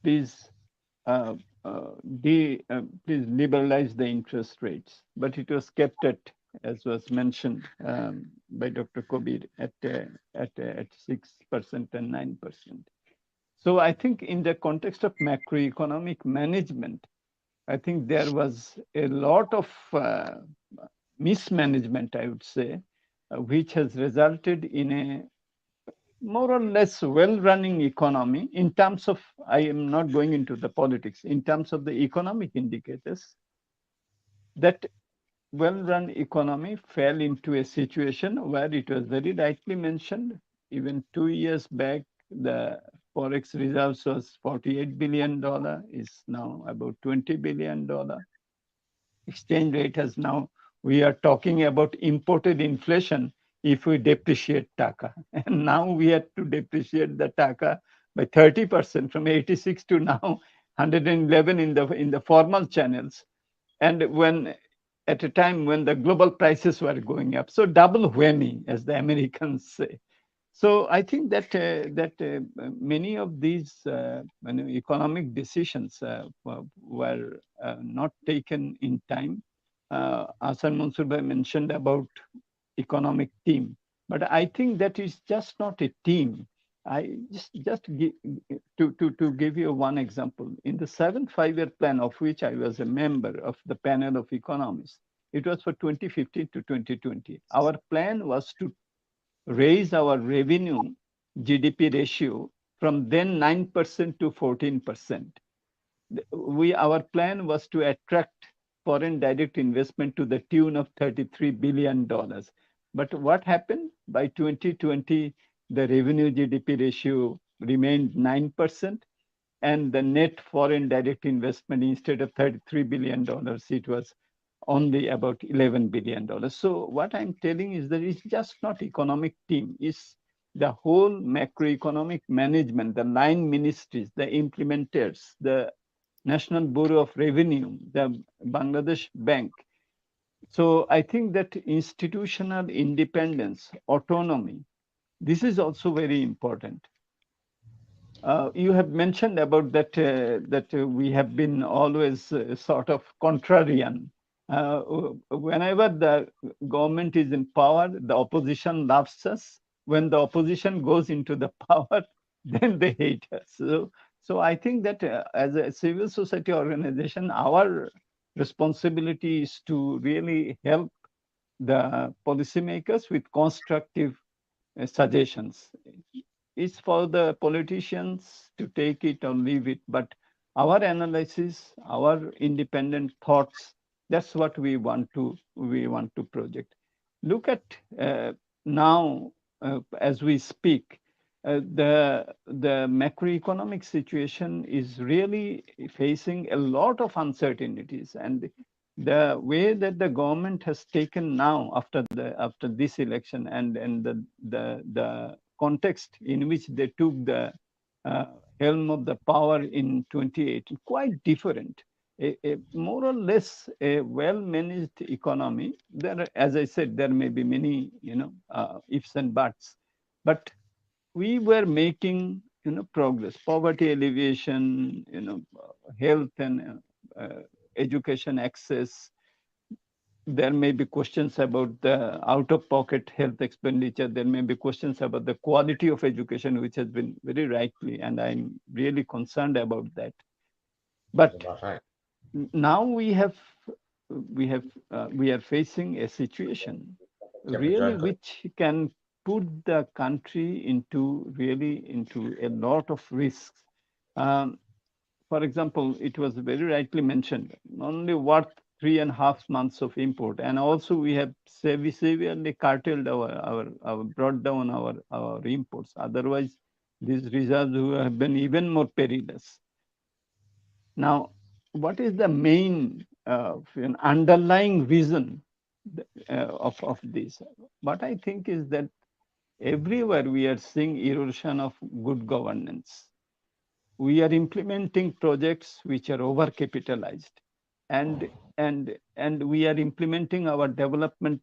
Please please liberalize the interest rates. But it was kept at, as was mentioned by Dr. Kobir, at 6% and 9%. So I think in the context of macroeconomic management, I think there was a lot of mismanagement, I would say, which has resulted in a more or less well-running economy in terms of, I am not going into the politics, in terms of the economic indicators. That well-run economy fell into a situation where it was very rightly mentioned, even 2 years back, the Forex reserves was $48 billion, is now about $20 billion. Exchange rate has now, we are talking about imported inflation if we depreciate taka. And now we had to depreciate the taka by 30% from 86 to now 111 in the formal channels. And when at a time when the global prices were going up. So double whammy, as the Americans say. So I think that many of these economic decisions were not taken in time. Hasan Mansoor Bhai mentioned about economic team, but I think that is just not a team. I just to give you one example. In the seventh five-year plan, of which I was a member of the panel of economists, it was for 2015 to 2020. Our plan was to raise our revenue GDP ratio from then 9% to 14%. Our plan was to attract foreign direct investment to the tune of $33 billion. But what happened? By 2020, the revenue GDP ratio remained 9%, and the net foreign direct investment, instead of $33 billion, it was only about $11 billion. So what I'm telling is that it's just not economic team, it's the whole macroeconomic management, the line ministries, the implementers, the National Bureau of Revenue, the Bangladesh Bank. So I think that institutional independence, autonomy, this is also very important. You have mentioned about that we have been always sort of contrarian. Whenever the government is in power, the opposition loves us. When the opposition goes into the power, then they hate us. So I think that as a civil society organization, our responsibility is to really help the policymakers with constructive suggestions. It's for the politicians to take it or leave it, but our analysis, our independent thoughts, that's what we want to project. Look at now as we speak, the macroeconomic situation is really facing a lot of uncertainties, and the way that the government has taken now after this election and the context in which they took the helm of the power in 2018, quite different. A more or less a well-managed economy. There, as I said, there may be many, ifs and buts, but we were making, progress. Poverty alleviation, health and education access. There may be questions about the out-of-pocket health expenditure. There may be questions about the quality of education, which has been very rightly, and I'm really concerned about that. But now we are facing a situation really which can put the country into a lot of risks. For example, it was very rightly mentioned, only worth 3.5 months of import, and also we have severely curtailed our brought down our imports. Otherwise, these reserves would have been even more perilous. Now, what is the main underlying reason of this? What I think is that everywhere we are seeing erosion of good governance. We are implementing projects which are overcapitalized, and we are implementing our development,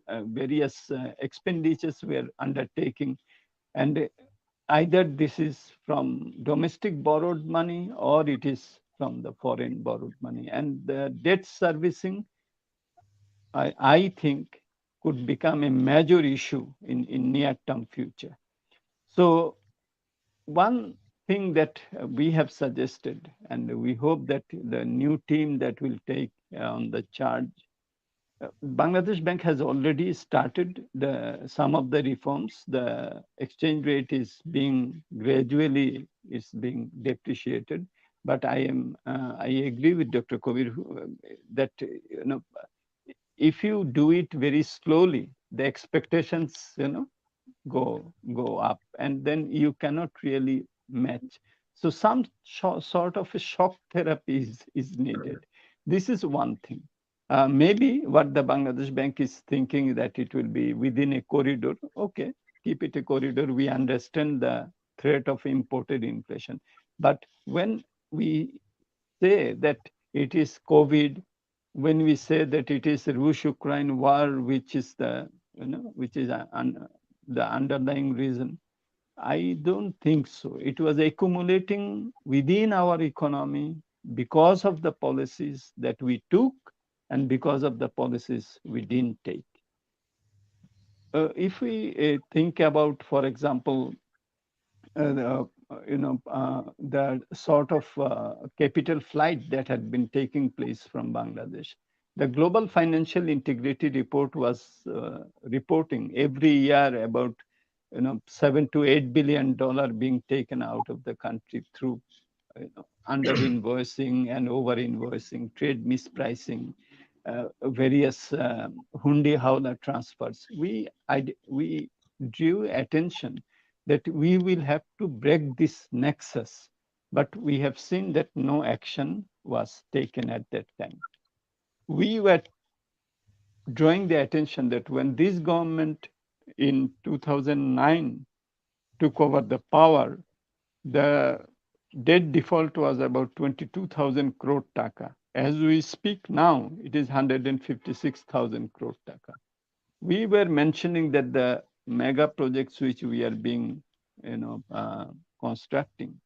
various expenditures we are undertaking, and either this is from domestic borrowed money or it is from the foreign borrowed money, and the debt servicing, I think, could become a major issue in near-term future. So one thing that we have suggested, and we hope that the new team that will take on the charge, Bangladesh Bank has already started some of the reforms. The exchange rate is being gradually depreciated, but I agree with Dr. Kabir that if you do it very slowly, the expectations go up, and then you cannot really match. So some sort of a shock therapy is needed. This is one thing. Maybe what the Bangladesh Bank is thinking that it will be within a corridor. Okay, keep it a corridor. We understand the threat of imported inflation. But when we say that it is COVID, when we say that it is the Russo-Ukraine war, which is the underlying reason, I don't think so. It was accumulating within our economy because of the policies that we took and because of the policies we didn't take. If we think about, for example, the sort of capital flight that had been taking place from Bangladesh. The Global Financial Integrity Report was reporting every year about 7 to 8 billion dollar being taken out of the country through under invoicing and over invoicing, trade mispricing, various hundi howler transfers. We drew attention that we will have to break this nexus, but we have seen that no action was taken at that time. We were drawing the attention that when this government in 2009 took over the power, the debt default was about 22,000 crore taka. As we speak now, it is 156,000 crore taka. We were mentioning that the mega projects which we are being, constructing,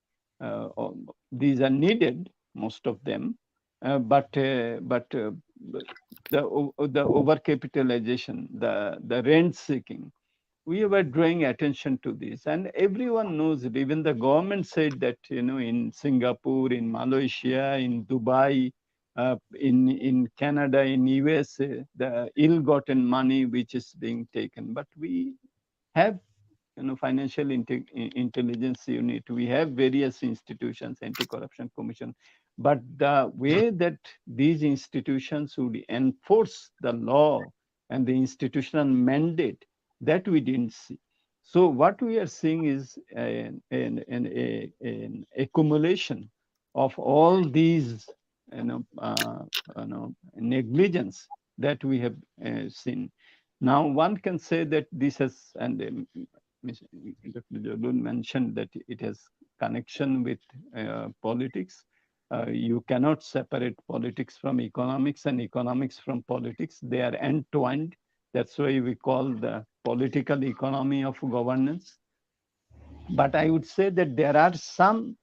these are needed, most of them, but the overcapitalization, the rent seeking, we were drawing attention to this, and everyone knows it. Even the government said that in Singapore, in Malaysia, in Dubai, in Canada, in USA, the ill-gotten money which is being taken. But we have financial intelligence unit, we have various institutions, anti-corruption commission, but the way that these institutions would enforce the law and the institutional mandate, that we didn't see. So what we are seeing is an accumulation of all these negligence that we have seen. Now one can say that this has, and Dr. Jolun mentioned that it has connection with politics. You cannot separate politics from economics and economics from politics. They are entwined. That's why we call the political economy of governance. But I would say that there are some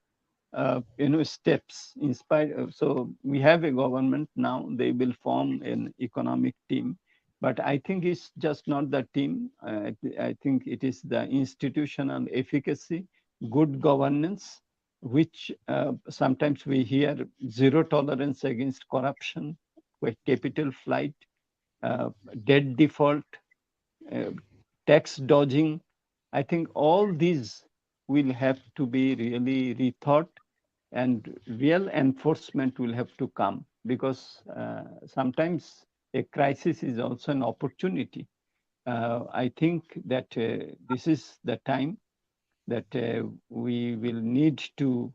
steps in spite of, so we have a government now, they will form an economic team, but I think it's just not the team. I think it is the institutional efficacy, good governance, which sometimes we hear zero tolerance against corruption, with capital flight, debt default, tax dodging. I think all these will have to be really rethought, and real enforcement will have to come, because sometimes a crisis is also an opportunity. I think that this is the time that we will need to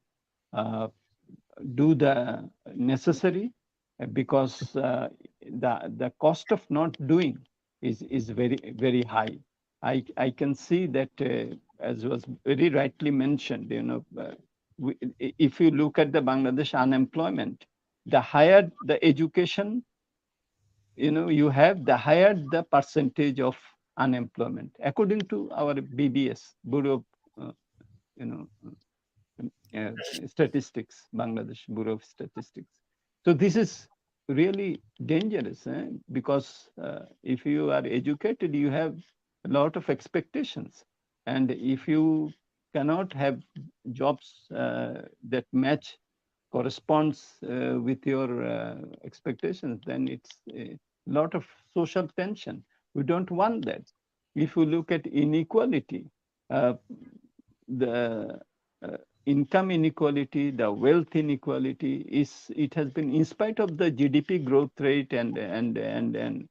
do the necessary, because the cost of not doing is very high. I can see that, as was very rightly mentioned, if you look at the Bangladesh unemployment, the higher the education, you have, the higher the percentage of unemployment, according to our BBS, Bureau of, Statistics, Bangladesh Bureau of Statistics. So this is really dangerous, because if you are educated, you have a lot of expectations, and if you cannot have jobs that match, corresponds with your expectations, then it's a lot of social tension. We don't want that. If you look at inequality, the income inequality, the wealth inequality, it has been, in spite of the GDP growth rate and the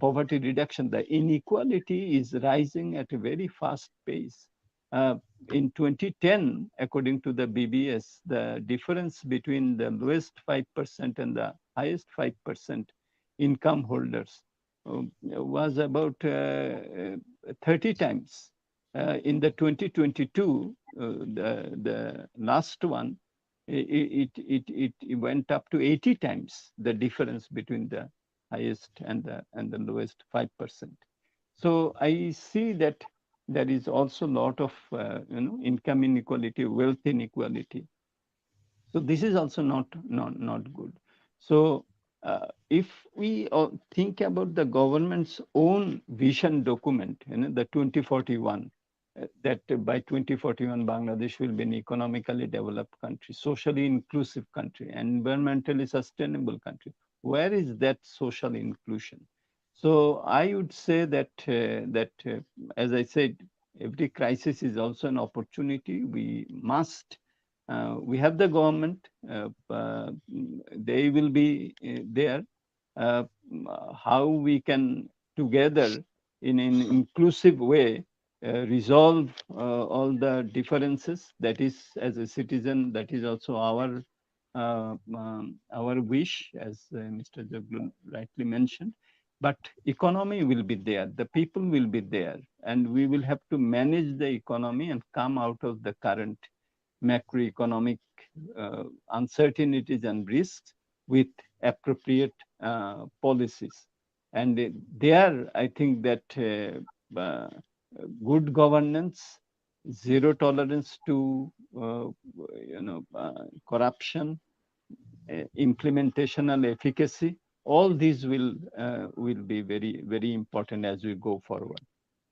poverty reduction, the inequality is rising at a very fast pace. In 2010, according to the BBS, the difference between the lowest 5% and the highest 5% income holders was about 30 times. In the 2022, the last one, it went up to 80 times the difference between the highest and the lowest 5%. So I see that there is also a lot of income inequality, wealth inequality. So this is also not good. So if we think about the government's own vision document, the 2041, that by 2041 Bangladesh will be an economically developed country, socially inclusive country, and environmentally sustainable country. Where is that social inclusion? So I would say that as I said, every crisis is also an opportunity. We must. We have the government. They will be there. Uh, how we can together in an inclusive way resolve all the differences. That is, as a citizen, that is also our wish, as Mr. Jaglul rightly mentioned. But economy will be there, the people will be there, and we will have to manage the economy and come out of the current macroeconomic uncertainties and risks with appropriate policies. And there, I think that good governance, zero tolerance to corruption, implementational efficacy, all these will be very, very important as we go forward.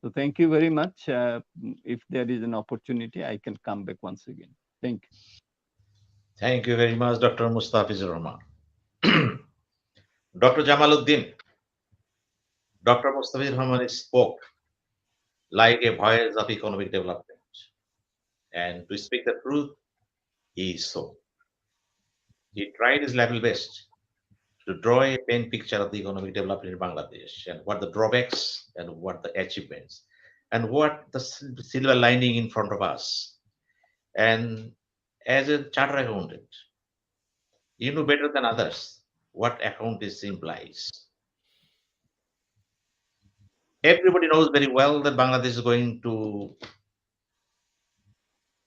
So thank you very much. If there is an opportunity, I can come back once again. Thank you. Thank you very much, Dr. Mustafizur Rahman. Dr. Jamaluddin, Dr. Mustafizur Rahman spoke like a voice of economic development. And to speak the truth, he is so. He tried his level best to draw a pen picture of the economic development in Bangladesh and what the drawbacks and what the achievements and what the silver lining in front of us. And as a chartered accountant, you know better than others what accountancy implies. Everybody knows very well that Bangladesh is going to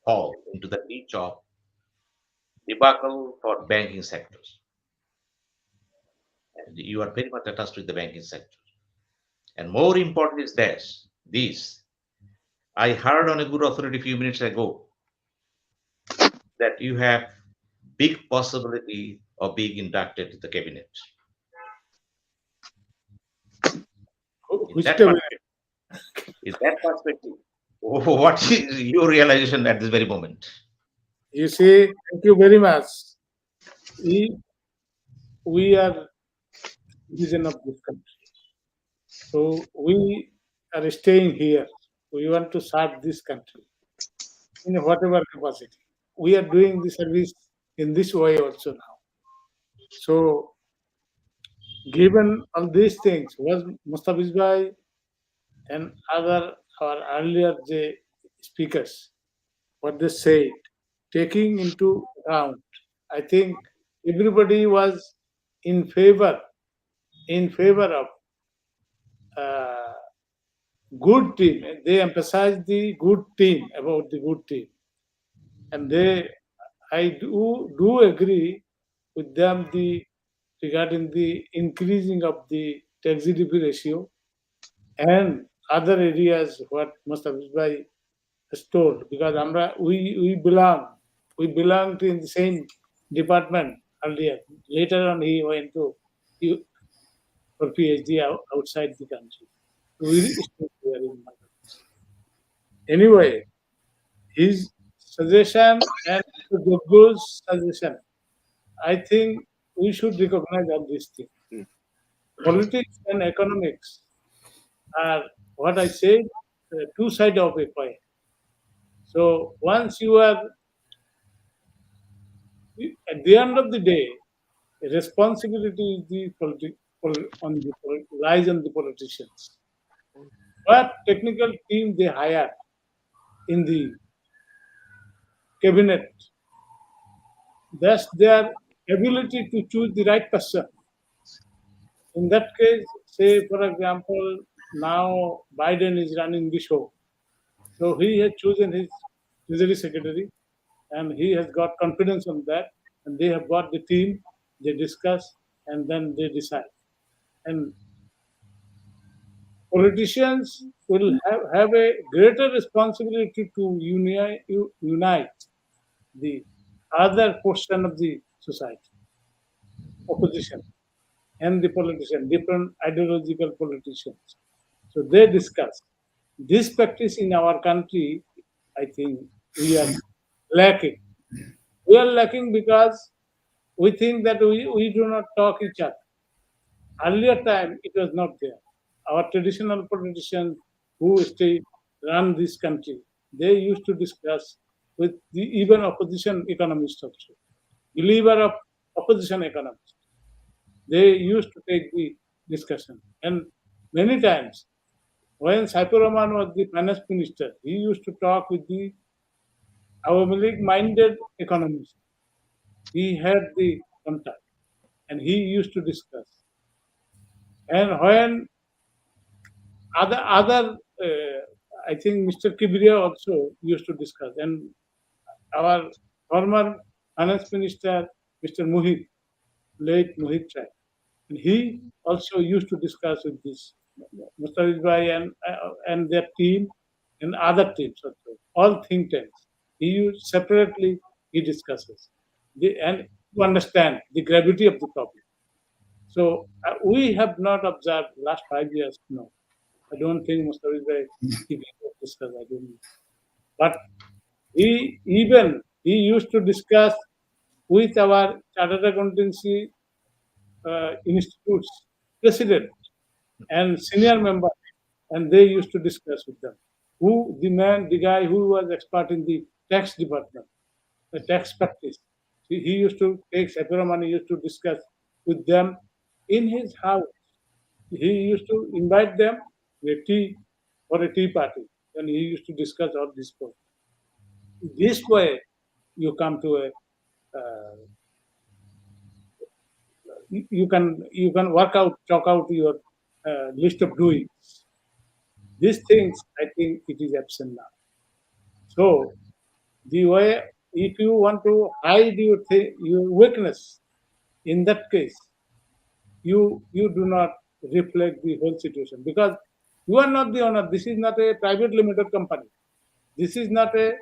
fall into the niche of debacle for banking sectors. And you are very much attached with the banking sector. And more important is this. I heard on a good authority a few minutes ago that you have big possibility of being inducted to the cabinet. Which That cabinet? is that perspective. What is your realization at this very moment? You see, thank you very much. We are citizen of this country. So we are staying here. We want to serve this country in whatever capacity. We are doing the service in this way also now. So given all these things, was Mustafiz Bhai and other our earlier speakers, what they said, taking into account, I think everybody was in favor of good team. They emphasized the good team, about the good team, and I do agree with them regarding the increasing of the tax GDP ratio and other areas what Mustafiz Bhai has told, because we belong to in the same department earlier. Later on, he went to for PhD outside the country. We stayed here in Bangladesh. Anyway, his suggestion and Gurgu's suggestion, I think we should recognize all these things. Politics and economics are what I said, two sides of a coin. So once you are at the end of the day, responsibility is lies on the politicians. What technical team they hire in the cabinet, that's their ability to choose the right person. In that case, say for example, now Biden is running the show. So he has chosen his Treasury Secretary and he has got confidence on that, and they have got the team, they discuss and then they decide. And politicians will have a greater responsibility to unite the other portion of the society, opposition. and the politician, different ideological politicians. So they discuss. This practice in our country, I think we are lacking. We are lacking because we think that we do not talk each other. Earlier time, it was not there. Our traditional politicians who stay run this country, they used to discuss with the even opposition economists also, believer of opposition economists. They used to take the discussion. And many times, when Saifur Rahman was the finance minister, he used to talk with the Awami League minded economists. He had the contact and he used to discuss. And when other I think Mr. Kibriya also used to discuss, and our former finance minister, Mr. Mohit, late Mohit Chai, and he also used to discuss with this Mr. Bhai and their team and other teams also, all think tanks. He used separately he discusses and to understand the gravity of the problem. So we have not observed last 5 years. No, I don't think Mustafa Bhai he can discuss. I don't know. But he used to discuss with our chartered accountancy institutes president and senior member, and they used to discuss with them. The guy who was expert in the tax department, the tax practice. He used to take separate money, used to discuss with them in his house. He used to invite them to a tea or a tea party, and he used to discuss all this stuff. This way, you come to a you can work out, chalk out your list of doings. These things, I think, it is absent now. So the way if you want to hide your weakness, in that case, you do not reflect the whole situation because you are not the owner. This is not a private limited company. This is not a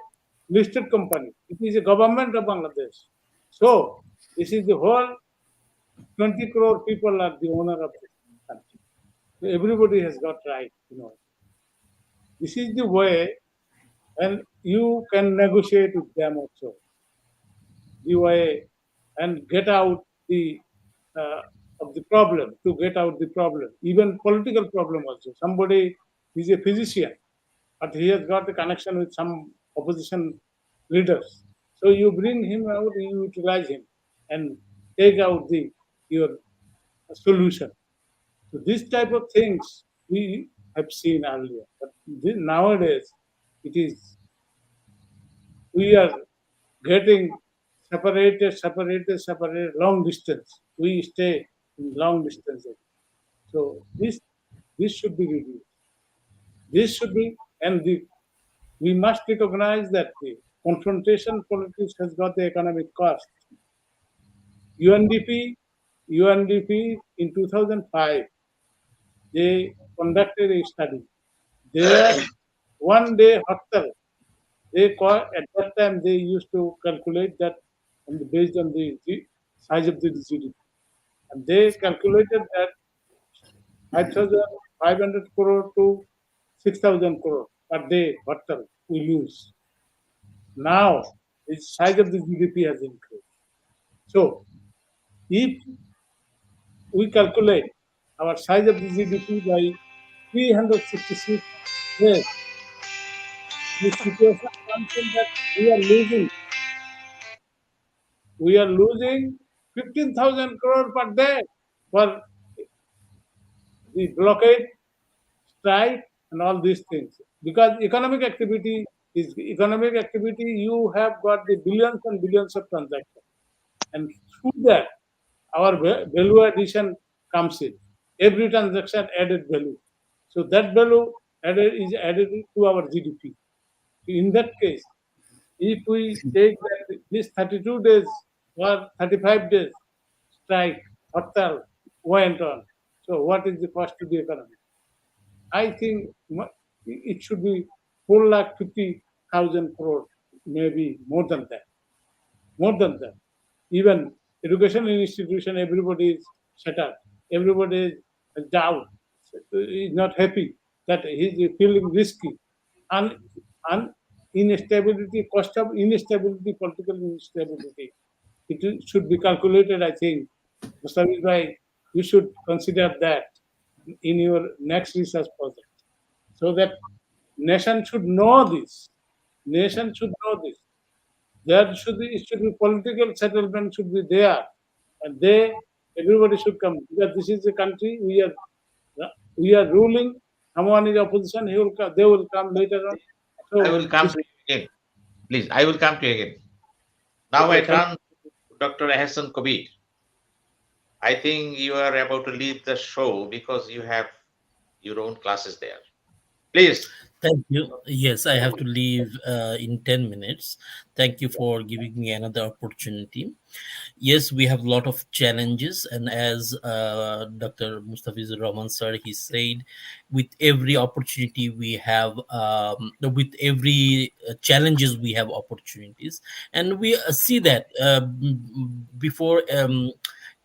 listed company. It is a government of Bangladesh. So this is the whole 20 crore people are the owner of this country. So everybody has got right, This is the way, and you can negotiate with them also. The way and get out the of the problem, to get out the problem, even political problem also. Somebody is a physician, but he has got a connection with some opposition leaders. So you bring him out, you utilize him, and take out your solution. So this type of things we have seen earlier, but nowadays it is we are getting separated, long distance. We stay in long distances. So this should be reduced. This should be, and we must recognize that the confrontation politics has got the economic cost. UNDP in 2005, they conducted a study. Their one day hotel, at that time they used to calculate that based on the size of the GDP. And they calculated that 5,500 crore to 6,000 crore per day hotel we lose. Now the size of the GDP has increased. So if we calculate our size of the GDP by 366 days, the situation comes in that we are losing 15,000 crore per day for the blockade, strike, and all these things. Because economic activity, you have got the billions and billions of transactions. And through that, our value addition comes in. Every transaction added value. So that value is added to our GDP. In that case, if we take this 32 days or 35 days strike, hurtal went on. So what is the cost to the economy? I think it should be 4,50,000 crore, maybe more than that. More than that. Even educational institution, everybody is shut up. everybody is down, is not happy, that he's feeling risky. And, and instability, cost of instability, political instability, should be calculated, I think. Mustafiz bhai, you should consider that in your next research project, so that nation should know this. Nation should know this. There should be, it should be political settlement should be there, and everybody should come, because this is a country we are ruling. Someone is opposition, he will come, they will come later on. I So will come this, to you again. Please, I will come to you again. Now I okay, thank turn to Dr. Hassan Kabir. I think you are about to leave the show because you have your own classes there. Please. Thank you. Yes, I have to leave in 10 minutes. Thank you for giving me another opportunity. Yes, we have a lot of challenges, and as Dr. Mustafiz Rahman sir, he said, with every opportunity we have, with every challenges we have opportunities, and we see that before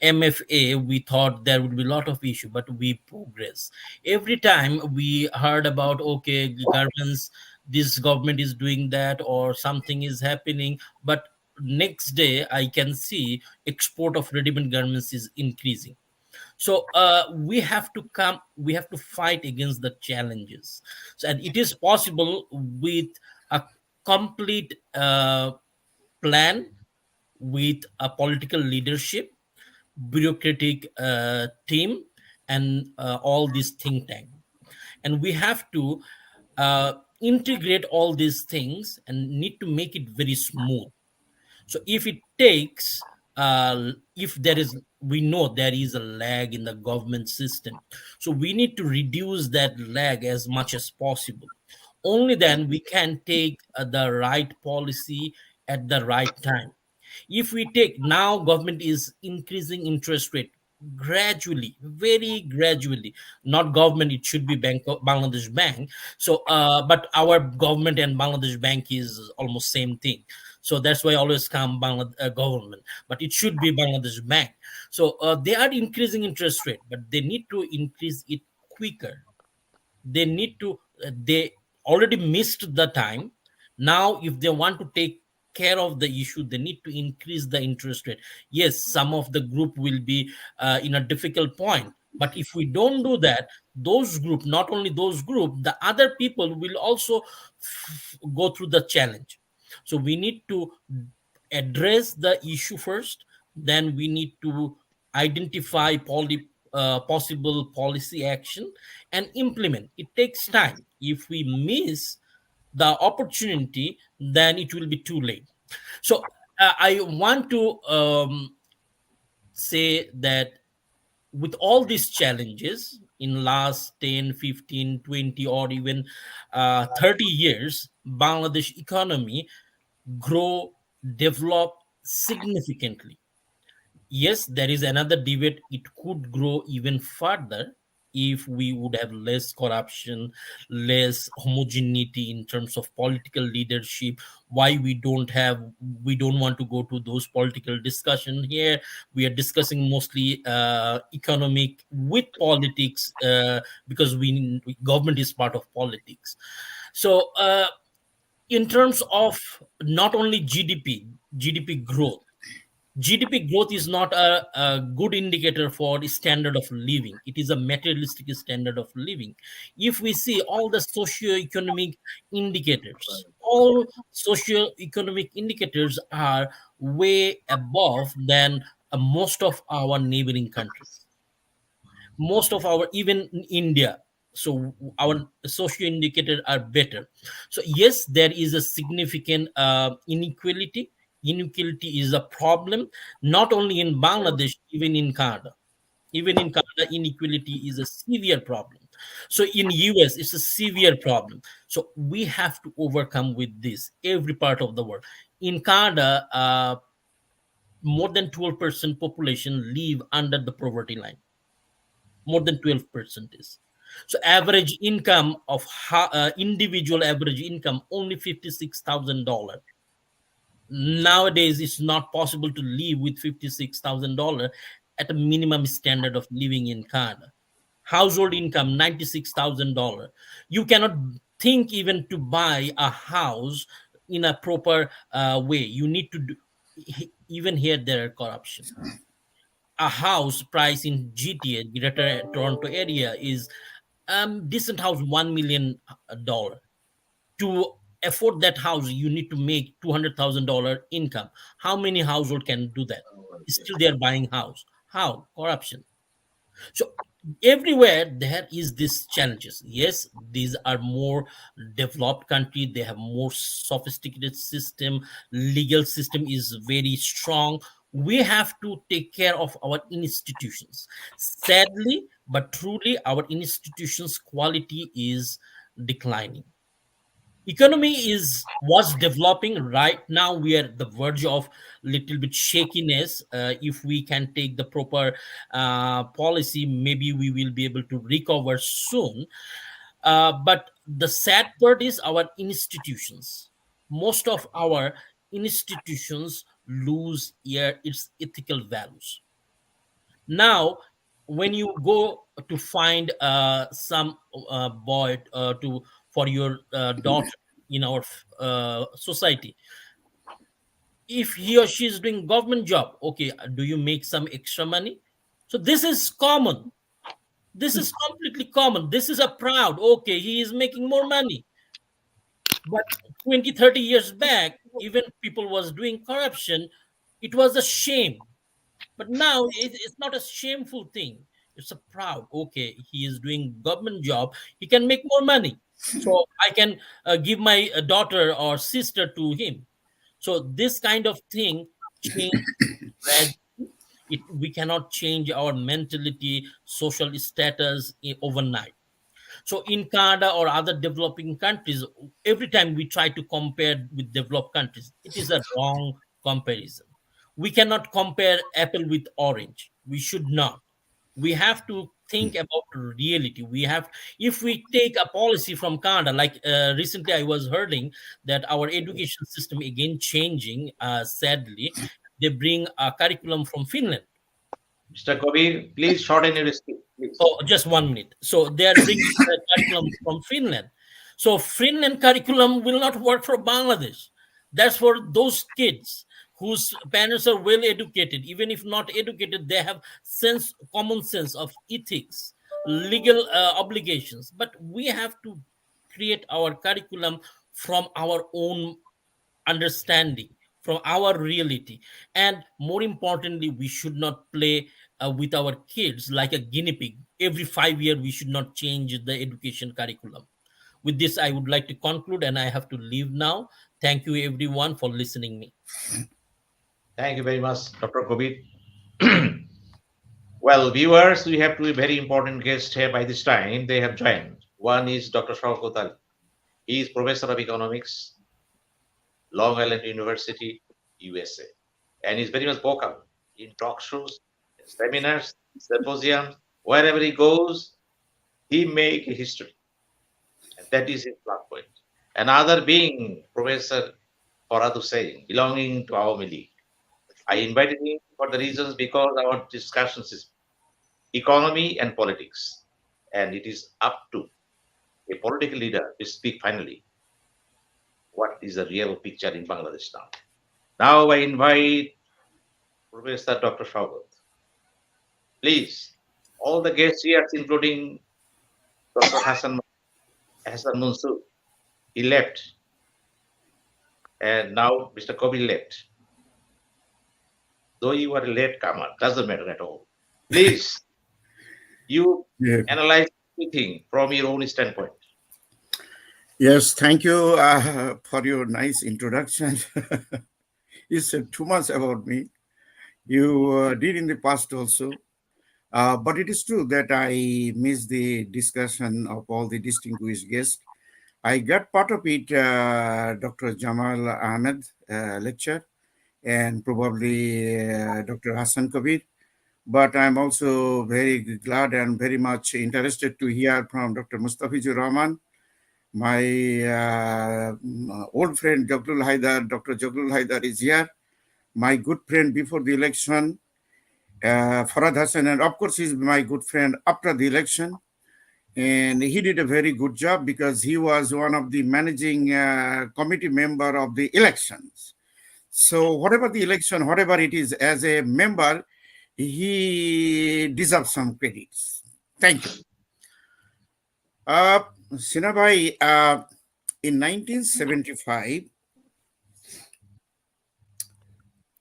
MFA, we thought there would be a lot of issue, but we progress. Every time we heard about, okay, governments, this government is doing that or something is happening, but next day I can see export of ready-made garments is increasing. So we have to fight against the challenges. So, and it is possible with a complete plan, with a political leadership, bureaucratic team, and all these think tank, and we have to integrate all these things and need to make it very smooth. So if it takes, if there is, we know there is a lag in the government system, so we need to reduce that lag as much as possible. Only then we can take the right policy at the right time. If we take, now government is increasing interest rate gradually, very gradually. Not government, it should be Bangladesh Bank. So but our government and Bangladesh Bank is almost same thing, so that's why I always come government, but it should be Bangladesh Bank. So they are increasing interest rate, but they need to increase it quicker. They need to, they already missed the time. Now if they want to take care of the issue, they need to increase the interest rate. Yes, some of the group will be in a difficult point, but if we don't do that, those group, not only those group, the other people will also go through the challenge. So we need to address the issue first, then we need to identify possible policy action and implement. It takes time. If we miss the opportunity, then it will be too late. So I want to say that with all these challenges in last 10, 15, 20, or even 30 years, Bangladesh economy grow, develop significantly. Yes, there is another debate, it could grow even further if we would have less corruption, less homogeneity in terms of political leadership. Why we don't have, we don't want to go to those political discussion here. We are discussing mostly economic with politics, because government is part of politics. So in terms of not only GDP growth, GDP growth is not a good indicator for the standard of living. It is a materialistic standard of living. If we see all the socio-economic indicators, all socio-economic indicators are way above than most of our neighboring countries, most of our, even in India. So our socio indicators are better. So yes, there is a significant inequality. Inequality is a problem, not only in Bangladesh, even in Canada. Even in Canada, inequality is a severe problem. So in US, it's a severe problem. So we have to overcome with this, every part of the world. In Canada, more than 12% population live under the poverty line. More than 12% is. So average income of individual average income only $56,000. Nowadays, it's not possible to live with $56,000. at a minimum standard of living in Canada. Household income $96,000. You cannot think even to buy a house in a proper way. You need to do, even here there are corruption. A house price in GTA, Greater Toronto area, is decent house $1 million. To afford that house, you need to make $200,000 income. How many household can do that? Still, they are buying house. How? Corruption. So everywhere there is this challenges. Yes, these are more developed country, they have more sophisticated system, legal system is very strong. We have to take care of our institutions. Sadly but truly, our institutions quality is declining. Economy is was developing. Right now we are at the verge of little bit shakiness. If we can take the proper policy, maybe we will be able to recover soon. But the sad part is our institutions. Most of our institutions lose its ethical values. Now when you go to find some boy to for your daughter in our society, if he or she is doing government job, okay, do you make some extra money? So this is common, this is completely common, this is a proud, okay, he is making more money. But 20-30 years back, even people was doing corruption, it was a shame. But now it's not a shameful thing. It's a proud. Okay, he is doing government job. He can make more money, so I can give my daughter or sister to him. So this kind of thing change gradually. We cannot change our mentality, social status overnight. So in Canada or other developing countries, every time we try to compare with developed countries, it is a wrong comparison. We cannot compare apple with orange. We should not. We have to think about reality. We have, if we take a policy from Canada, like recently I was hearing that our education system again changing. Sadly, they bring a curriculum from Finland. Mr. Kabir, please shorten your speech, please. Oh, just 1 minute. So they are bringing the curriculum from Finland. So Finland curriculum will not work for Bangladesh. That's for those kids whose parents are well educated. Even if not educated, they have common sense of ethics, legal obligations. But we have to create our curriculum from our own understanding, from our reality. And more importantly, we should not play with our kids like a guinea pig. Every 5 years we should not change the education curriculum. With this I would like to conclude, and I have to leave now. Thank you everyone for listening me. Thank you very much, Dr. Kabir. Well, viewers, we have two very important guests here by this time. They have joined. One is Dr. Shaukat Ali. He is Professor of Economics, Long Island University, USA, and he's very much vocal in talk shows, seminars, symposiums. Wherever he goes, he make a history, and that is his plus point. Another being Professor Farad Hussain, belonging to Awami League. I invited him for the reasons because our discussions is economy and politics, and it is up to a political leader to speak finally what is the real picture in Bangladesh now. Now I invite Professor Dr. Shaukat. Please, all the guests here, including Dr. Hassan Mansoor, he left, and now Mr. Kobi left. Though you are a late comer, doesn't matter at all. Please, you analyze everything from your own standpoint. Yes, thank you for your nice introduction. You said too much about me. You did in the past also. But it is true that I missed the discussion of all the distinguished guests. I got part of it, Dr. Jamal Ahmed lecture, and probably Dr. Hassan Kabir. But I'm also very glad and very much interested to hear from Dr. Mustafizur Rahman, my old friend Dr. Jaglul Haidar is here, my good friend before the election, Farad Hassan, and of course, he's my good friend after the election. And he did a very good job because he was one of the managing committee member of the elections. So whatever the election, whatever it is, as a member, he deserves some credits. Thank you. Sinha bhai, in 1975,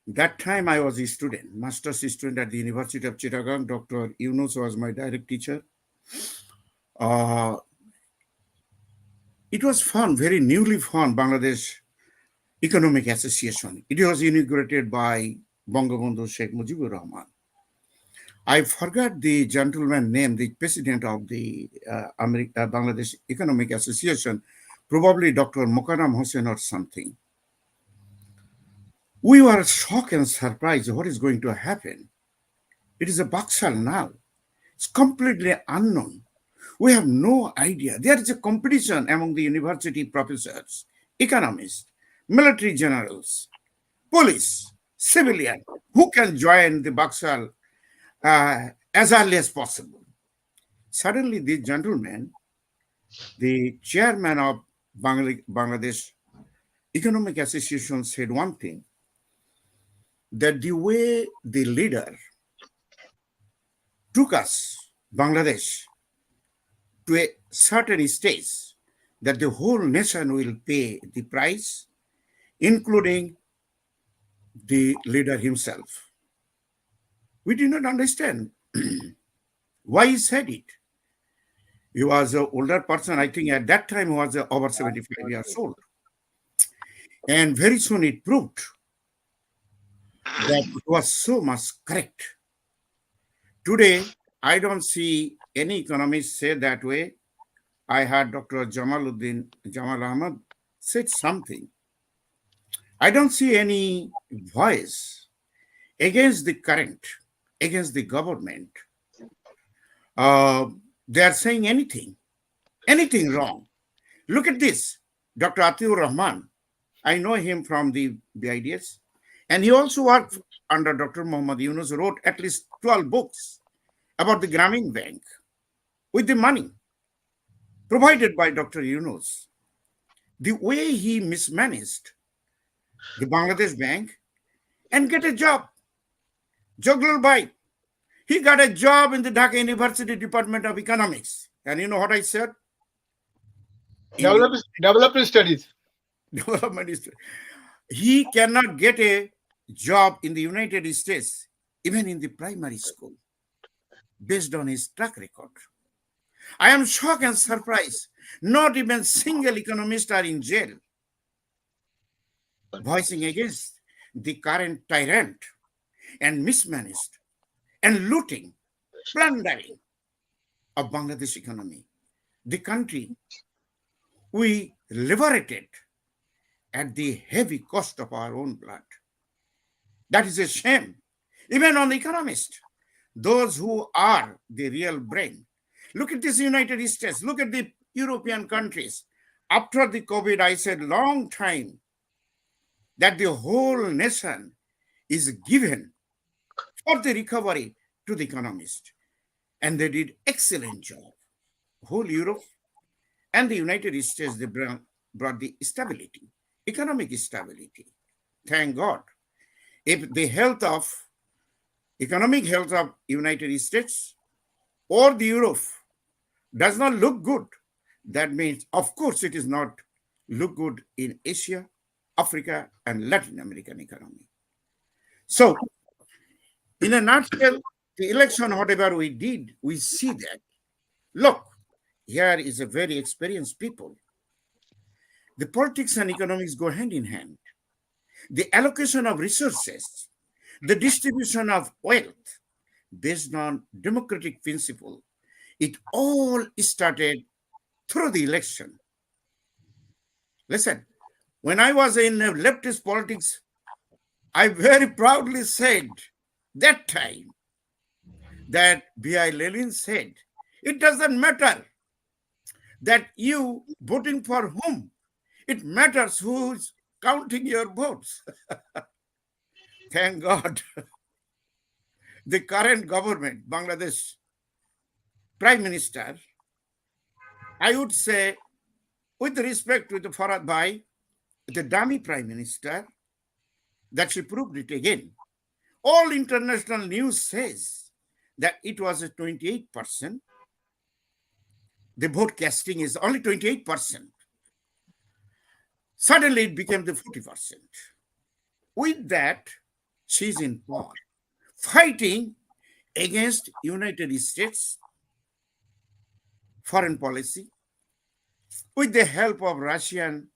that time I was a student, master's student at the University of Chittagong. Dr. Yunus was my direct teacher. It was formed, very newly formed Bangladesh Economic Association. It was inaugurated by Bangabandhu Sheikh Mujibur Rahman. I forgot the gentleman name, the president of the Bangladesh Economic Association, probably Dr. Mokaram Hossain or something. We were shocked and surprised what is going to happen. It is a Baksal now. It's completely unknown. We have no idea. There is a competition among the university professors, economists, military generals, police, civilian, who can join the Baksal as early as possible. Suddenly, this gentleman, the chairman of Bangladesh Economic Association, said one thing, that the way the leader took us, Bangladesh, to a certain stage, that the whole nation will pay the price, including the leader himself. We did not understand why he said it. He was an older person, I think at that time he was over 75 years old. And very soon it proved that it was so much correct. Today, I don't see any economist say that way. I heard Dr. Jamal Ahmad said something. I don't see any voice against the current, against the government. They are saying anything wrong. Look at this. Dr. Atiur Rahman, I know him from the BIDS, and he also worked under Dr. Muhammad Yunus, wrote at least 12 books about the Grameen Bank with the money provided by Dr. Yunus. The way he mismanaged the Bangladesh Bank and get a job. Joglul Bhai, he got a job in the Dhaka University Department of Economics. And you know what I said? Development studies. Development is, he cannot get a job in the United States, even in the primary school, based on his track record. I am shocked and surprised. Not even single economists are in jail, voicing against the current tyrant and mismanaged and looting, plundering of Bangladesh economy. The country we liberated at the heavy cost of our own blood. That is a shame, even on the economists, those who are the real brain. Look at this United States, look at the European countries. After the COVID, I said long time that the whole nation is given for the recovery to the economists. And they did excellent job. Whole Europe and the United States, they brought the stability, economic stability. Thank God. If the economic health of United States or the Europe does not look good, that means, of course, it is not look good in Asia, Africa, and Latin American economy. So, in a nutshell, the election, whatever we did, we see that. Look, here is a very experienced people. The politics and economics go hand in hand. The allocation of resources, the distribution of wealth based on democratic principle, it all started through the election. Listen, when I was in leftist politics, I very proudly said that time that B.I. Lenin said, it doesn't matter that you voting for whom, it matters who's counting your votes. Thank God. the current government, Bangladesh Prime Minister, I would say, with respect to the Farad Bhai, the dummy Prime Minister, that she proved it again. All international news says that it was a 28%. The vote casting is only 28%. Suddenly it became the 40%. With that, she's in power, fighting against United States foreign policy with the help of Russian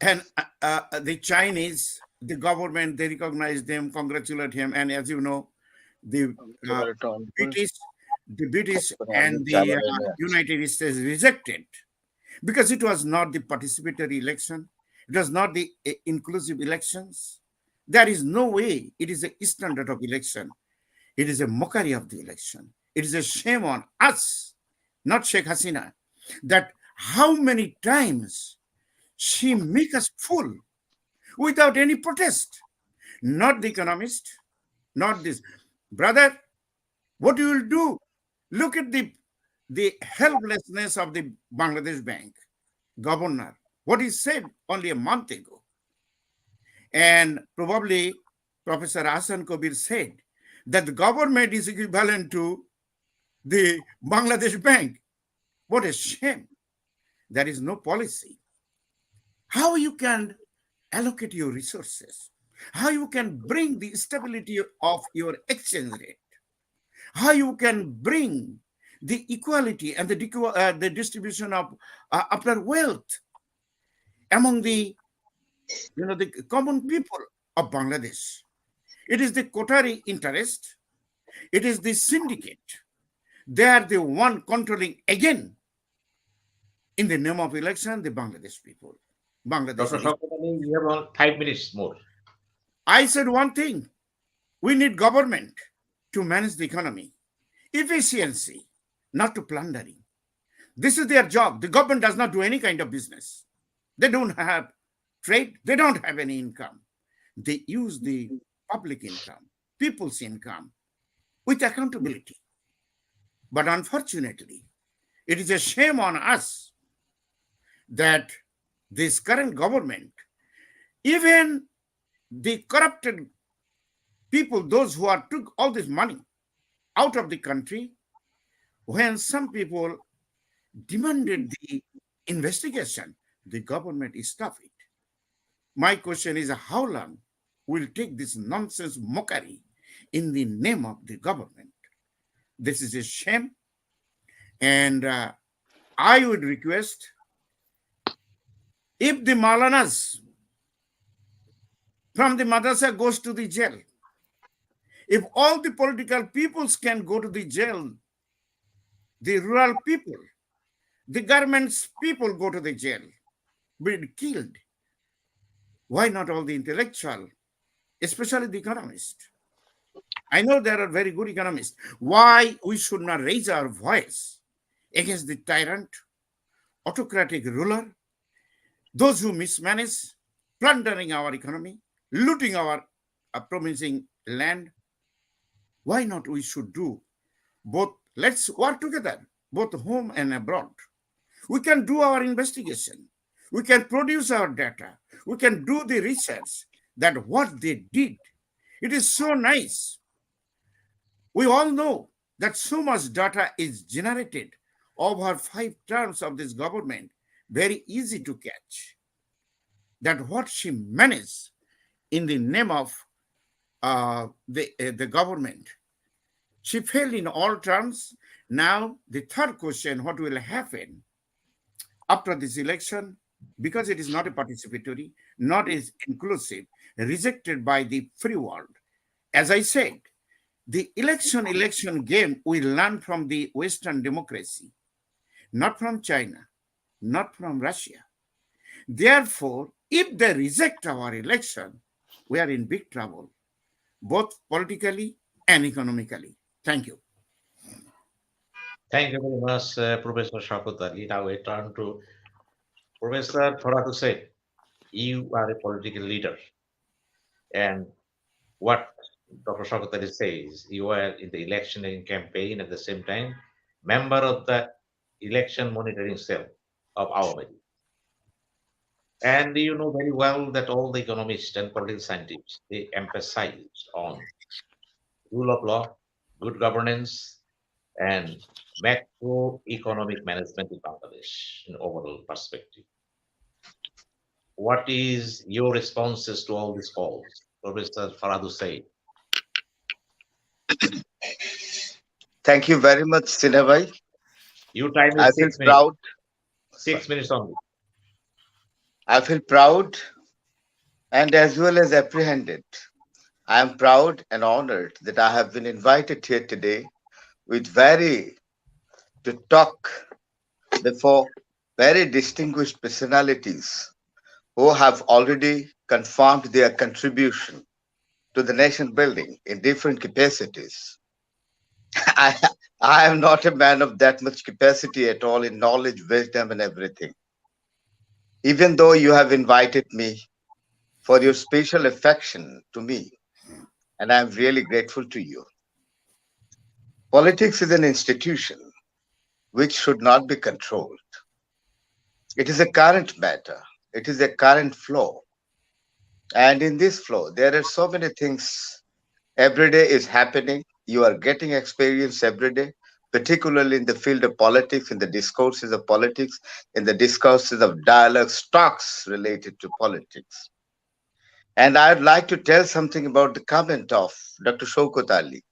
and the Chinese, the government, they recognize them, congratulate him. And as you know, the British, and the United States rejected because it was not the participatory election. It was not the inclusive elections. There is no way it is a standard of election. It is a mockery of the election. It is a shame on us, not Sheikh Hasina, that how many times she make us fool without any protest. Not the economist, not this. Brother, what you will do? Look at the helplessness of the Bangladesh Bank governor. What he said only a month ago. And probably Professor Hassan Kabir said that the government is equivalent to the Bangladesh Bank. What a shame. There is no policy. How you can allocate your resources? How you can bring the stability of your exchange rate? How you can bring the equality and the distribution of upper wealth among the common people of Bangladesh? It is the Qatari interest. It is the syndicate. They are the one controlling again, in the name of election, the Bangladesh people. Dr. Bangladesh. Shaukat Ali, you have only 5 minutes more. I said one thing. We need government to manage the economy. Efficiency, not to plundering. This is their job. The government does not do any kind of business. They don't have trade. They don't have any income. They use the public income, people's income, with accountability. But unfortunately, it is a shame on us that this current government, even the corrupted people, those who are took all this money out of the country, when some people demanded the investigation, the government stopped it. My question is, how long will take this nonsense mockery in the name of the government? This is a shame. And I would request, if the Malanas from the madrasa goes to the jail, if all the political peoples can go to the jail, the rural people, the government's people go to the jail, be killed, why not all the intellectual, especially the economists? I know there are very good economists. Why we should not raise our voice against the tyrant, autocratic ruler, those who mismanage, plundering our economy, looting our promising land? Why not we should do both? Let's work together, both home and abroad. We can do our investigation. We can produce our data. We can do the research that what they did. It is so nice. We all know that so much data is generated over 5 terms of this government. Very easy to catch. That what she managed in the name of the government. She failed in all terms. Now, the third question, what will happen after this election? Because it is not a participatory, not is inclusive, rejected by the free world. As I said, the election game we learn from the Western democracy, not from China, not from Russia. Therefore, if they reject our election, we are in big trouble, both politically and economically. Thank you. Thank you very much, Professor Shaukat Ali. Now we turn to Professor Thorat Hussain. You are a political leader. And what Dr. Shaukat says you were in the electioneering campaign at the same time, member of the election monitoring cell of our body. And you know very well that all the economists and political scientists, they emphasize on rule of law, good governance, and macroeconomic management in Bangladesh in overall perspective. What is your responses to all these calls? Professor Faradu said, Thank you very much, Sinha. your time I is feel 6 minutes. proud. 6 minutes only. I feel proud and as well as apprehended. I am proud and honored that I have been invited here today with to talk before very distinguished personalities who have already confirmed their contribution to the nation building in different capacities. I, I am not a man of that much capacity at all in knowledge, wisdom, and everything. Even though you have invited me for your special affection to me, and I am really grateful to you. Politics is an institution which should not be controlled. It is a current matter, it is a current flow. And in this flow, there are so many things every day is happening. You are getting experience every day, particularly in the field of politics, in the discourses of politics, in the discourses of dialogues, talks related to politics. And I'd like to tell something about the comment of Dr. Shaukat Ali,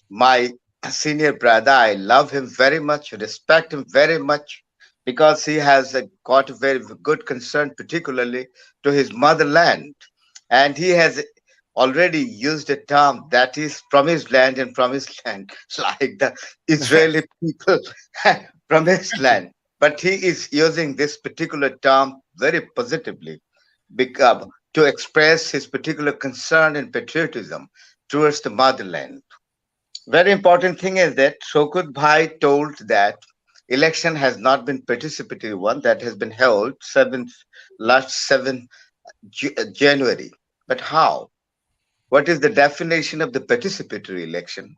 my senior brother. I love him very much, respect him very much because he has got a very good concern, particularly to his motherland. And he has already used a term that is promised land and promised land, like the Israeli people promised land. But he is using this particular term very positively because, to express his particular concern and patriotism towards the motherland. Very important thing is that Shokut Bhai told that election has not been participatory one that has been held last 7 January. But how? What is the definition of the participatory election?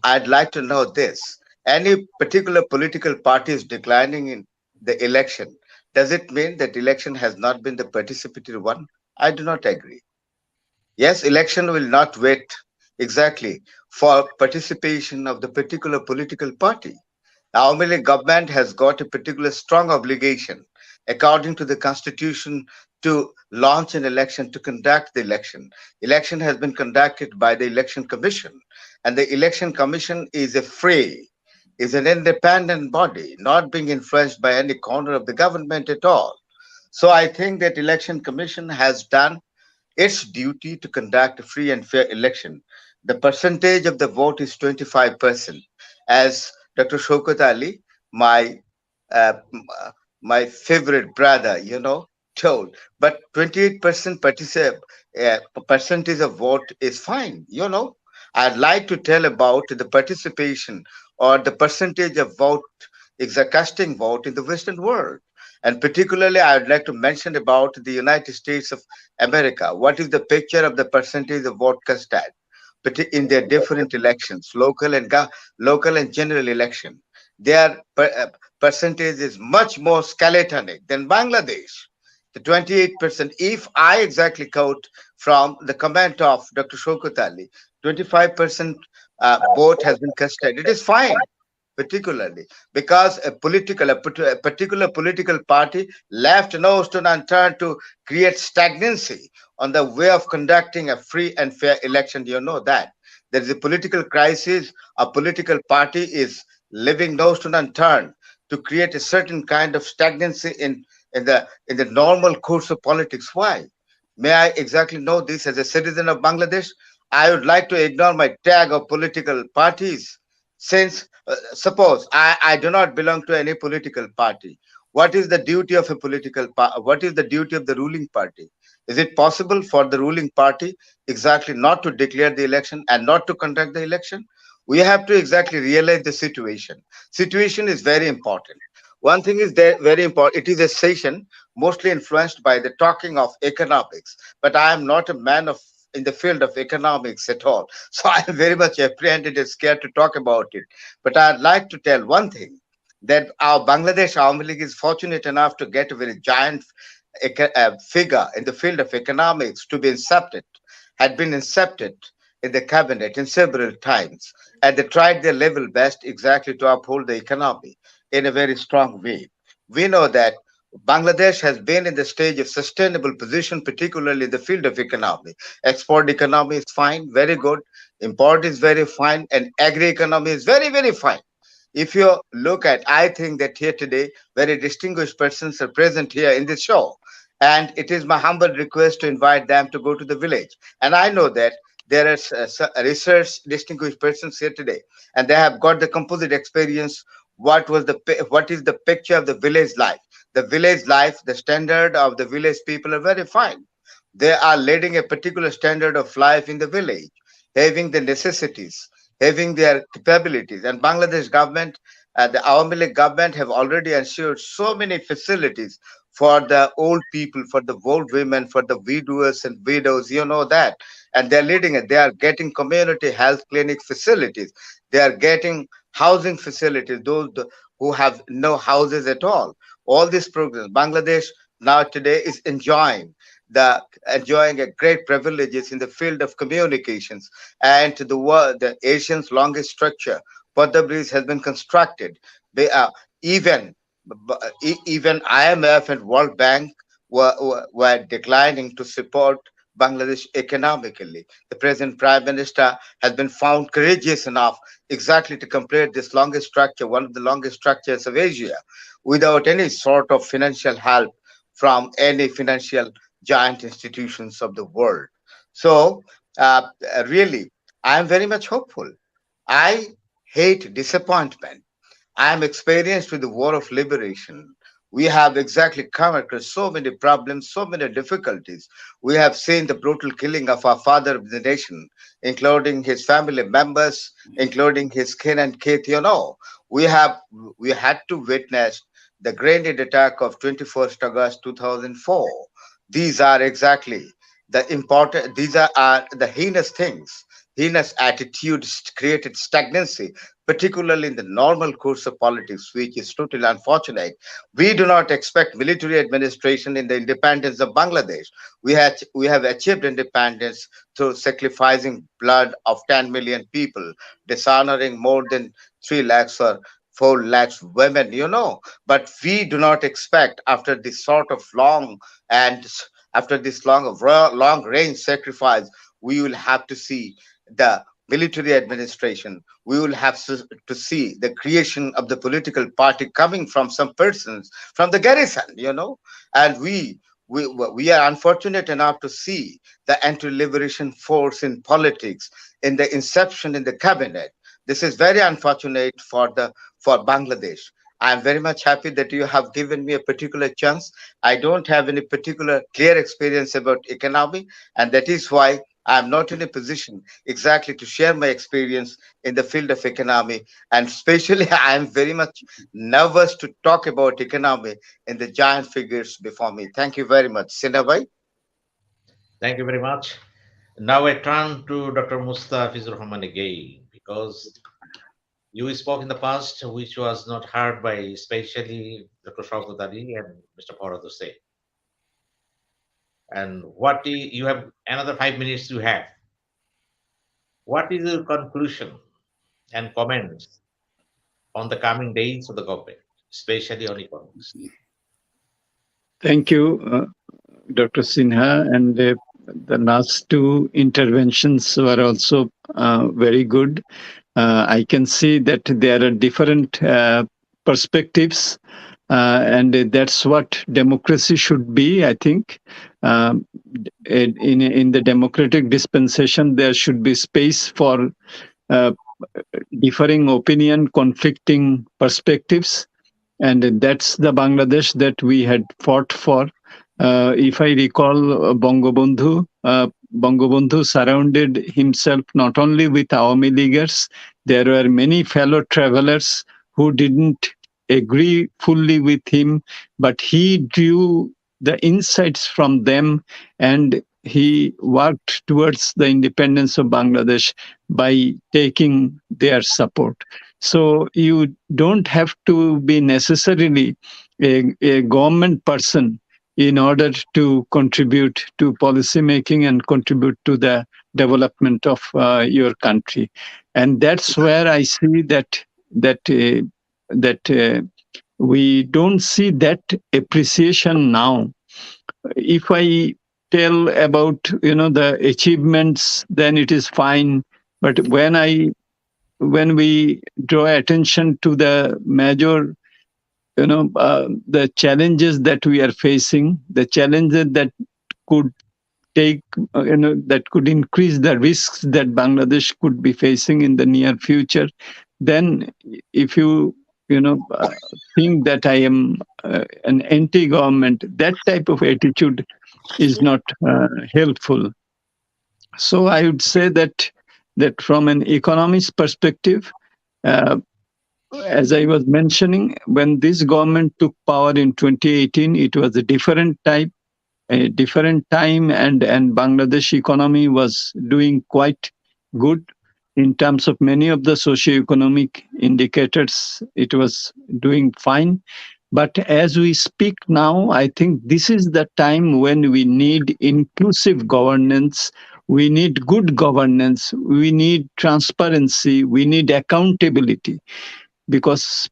I'd like to know this. Any particular political party is declining in the election. Does it mean that election has not been the participatory one? I do not agree. Yes, election will not wait exactly for participation of the particular political party. Now, only government has got a particular strong obligation, according to the constitution, to launch an election, to conduct the election. Election has been conducted by the election commission, and the election commission is is an independent body, not being influenced by any corner of the government at all. So I think that election commission has done its duty to conduct a free and fair election. The percentage of the vote is 25%. As Dr. Shaukat Ali, my my favorite brother, told. But 28% percentage of vote is fine. I'd like to tell about the participation or the percentage of vote, casting vote in the Western world. And particularly, I would like to mention about the United States of America. What is the picture of the percentage of vote casted in their different elections, local and general election? Their percentage is much more skeletonic than Bangladesh. The 28%, if I exactly quote from the comment of Dr. Shaukat Ali, 25% vote has been casted. It is fine, particularly because a particular political party left no stone unturned to create stagnancy on the way of conducting a free and fair election. You know that there is a political crisis. A political party is leaving no stone unturned to create a certain kind of stagnancy in the normal course of politics. Why? May I exactly know this as a citizen of Bangladesh? I would like to ignore my tag of political parties since suppose I do not belong to any political party. What is the duty of a what is the duty of the ruling party? Is it possible for the ruling party exactly not to declare the election and not to conduct the election? We have to exactly realize the situation. Situation is very important. One thing is there very important. It is a session mostly influenced by the talking of economics, but I am not a man of in the field of economics at all. So I'm very much apprehended and scared to talk about it. But I'd like to tell one thing, that our Bangladesh Awami League is fortunate enough to get a very giant figure in the field of economics to be incepted, had been incepted in the cabinet in several times, and they tried their level best exactly to uphold the economy in a very strong way. We know that Bangladesh has been in the stage of sustainable position, particularly in the field of economy. Export economy is fine, very good. Import is very fine, and agri economy is very, very fine. If you look at, I think that here today, very distinguished persons are present here in this show. And it is my humble request to invite them to go to the village. And I know that there are research distinguished persons here today, and they have got the composite experience. What is the picture of the village life? The village life, the standard of the village people are very fine. They are leading a particular standard of life in the village, having the necessities, having their capabilities. And Bangladesh government, the Awami League government have already ensured so many facilities for the old people, for the old women, for the widowers and widows, you know that. And they're leading it. They are getting community health clinic facilities. They are getting housing facilities, those who have no houses at all. All these programs, Bangladesh now today is enjoying a great privileges in the field of communications, and the world, the Asian's longest structure, Pada Bridge, has been constructed. They are even even IMF and World Bank were declining to support Bangladesh economically. The present Prime Minister has been found courageous enough exactly to complete this longest structure, one of the longest structures of Asia, without any sort of financial help from any financial giant institutions of the world. So, really, I am very much hopeful. I hate disappointment. I am experienced with the war of liberation. We have exactly come across so many problems, so many difficulties. We have seen the brutal killing of our father of the nation, including his family members, including his kin and kith. We have we had to witness the grenade attack of 21st August 2004. These are exactly the important. These are the heinous things. Heinous attitudes created stagnancy, particularly in the normal course of politics, which is totally unfortunate. We do not expect military administration in the independence of Bangladesh. We have achieved independence through sacrificing blood of 10 million people, dishonoring more than 3 lakhs or 4 lakhs women, But we do not expect after this sort of and after this long range sacrifice, we will have to see the military administration. We will have to see the creation of the political party coming from some persons from the garrison, and we are unfortunate enough to see the anti-liberation force in politics in the inception in the cabinet. This is very unfortunate for Bangladesh. I am very much happy that you have given me a particular chance. I don't have any particular clear experience about economy, and that is why I am not in a position exactly to share my experience in the field of economy. And especially, I am very much nervous to talk about economy in the giant figures before me. Thank you very much. Sinha. Thank you very much. Now I turn to Dr. Mustafizur Rahman again, because you spoke in the past, which was not heard by especially Dr. Shaukat Ali and Mr. Farhad Hussain. And you have another 5 minutes you have. What is your conclusion and comments on the coming days of the government, especially on economics? Thank you, Dr. Sinha. And the last two interventions were also very good. I can see that there are different perspectives, and that's what democracy should be, I think. In the democratic dispensation, there should be space for differing opinion, conflicting perspectives, and that's the Bangladesh that we had fought for. If I recall, Bangabandhu surrounded himself not only with Awami Leaguers, there were many fellow travelers who didn't agree fully with him, but he drew the insights from them and he worked towards the independence of Bangladesh by taking their support. So you don't have to be necessarily a government person in order to contribute to policy making and contribute to the development of your country. And that's where I see that we don't see that appreciation now. If I tell about the achievements, then it is fine. But when we draw attention to the major the challenges that we are facing, the challenges that could take that could increase the risks that Bangladesh could be facing in the near future, then if you think that I am an anti-government, that type of attitude is not helpful. So I would say that from an economist perspective, uh, as I was mentioning, when this government took power in 2018, it was a different time, and Bangladesh economy was doing quite good in terms of many of the socio-economic indicators. It was doing fine. But as we speak now, I think this is the time when we need inclusive governance. We need good governance. We need transparency. We need accountability. Because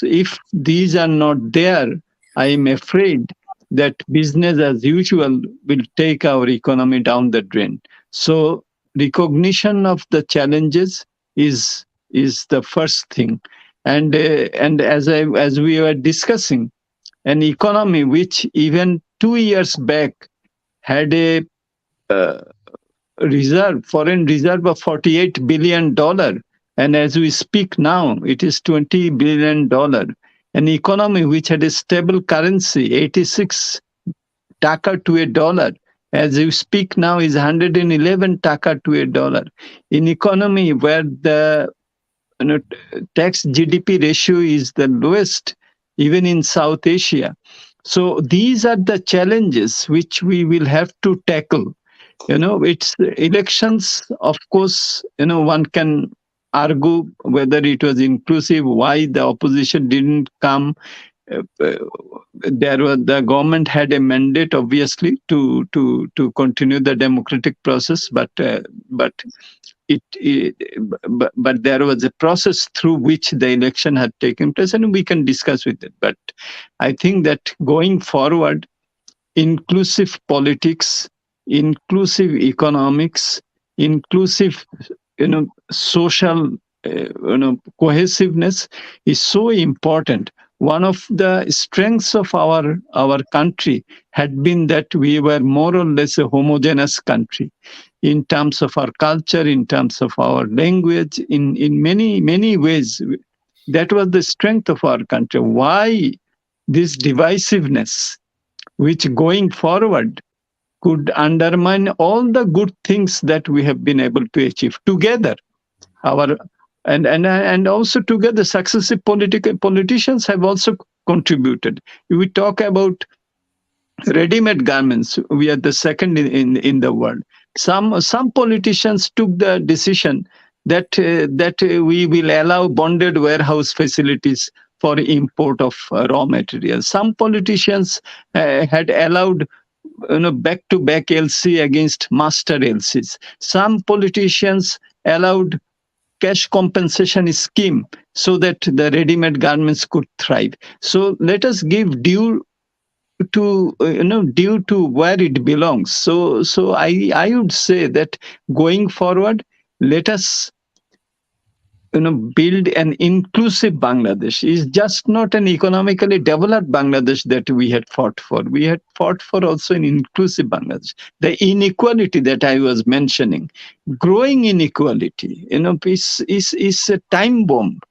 if these are not there, I am afraid that business as usual will take our economy down the drain. So recognition of the challenges is the first thing. And as we were discussing, an economy which even 2 years back had a uh, foreign reserve of $48 billion, and as we speak now, it is $20 billion. An economy which had a stable currency, 86 taka to a dollar, as we speak now is 111 taka to a dollar. In economy where the tax GDP ratio is the lowest even in South Asia. So these are the challenges which we will have to tackle. It's elections, of course, one can argue whether it was inclusive, why the opposition didn't come. The government had a mandate, obviously, to continue the democratic process, but there was a process through which the election had taken place, and we can discuss with it. But I think that going forward, inclusive politics, inclusive economics, inclusive social cohesiveness is so important. One of the strengths of our country had been that we were more or less a homogeneous country in terms of our culture, in terms of our language, in many ways. That was the strength of our country. Why this divisiveness, which going forward could undermine all the good things that we have been able to achieve together? And also together, successive politicians have also contributed. We talk about ready-made garments. We are the second in the world. Some politicians took the decision that we will allow bonded warehouse facilities for import of raw materials. Some politicians had allowed back-to-back LC against master LCs. Some politicians allowed cash compensation scheme so that the ready-made garments could thrive. So let us give due to where it belongs. So I would say that going forward, let us build an inclusive Bangladesh. Is just not an economically developed Bangladesh that we had fought for. We had fought for also an inclusive Bangladesh. The inequality that I was mentioning, growing inequality, is a time bomb,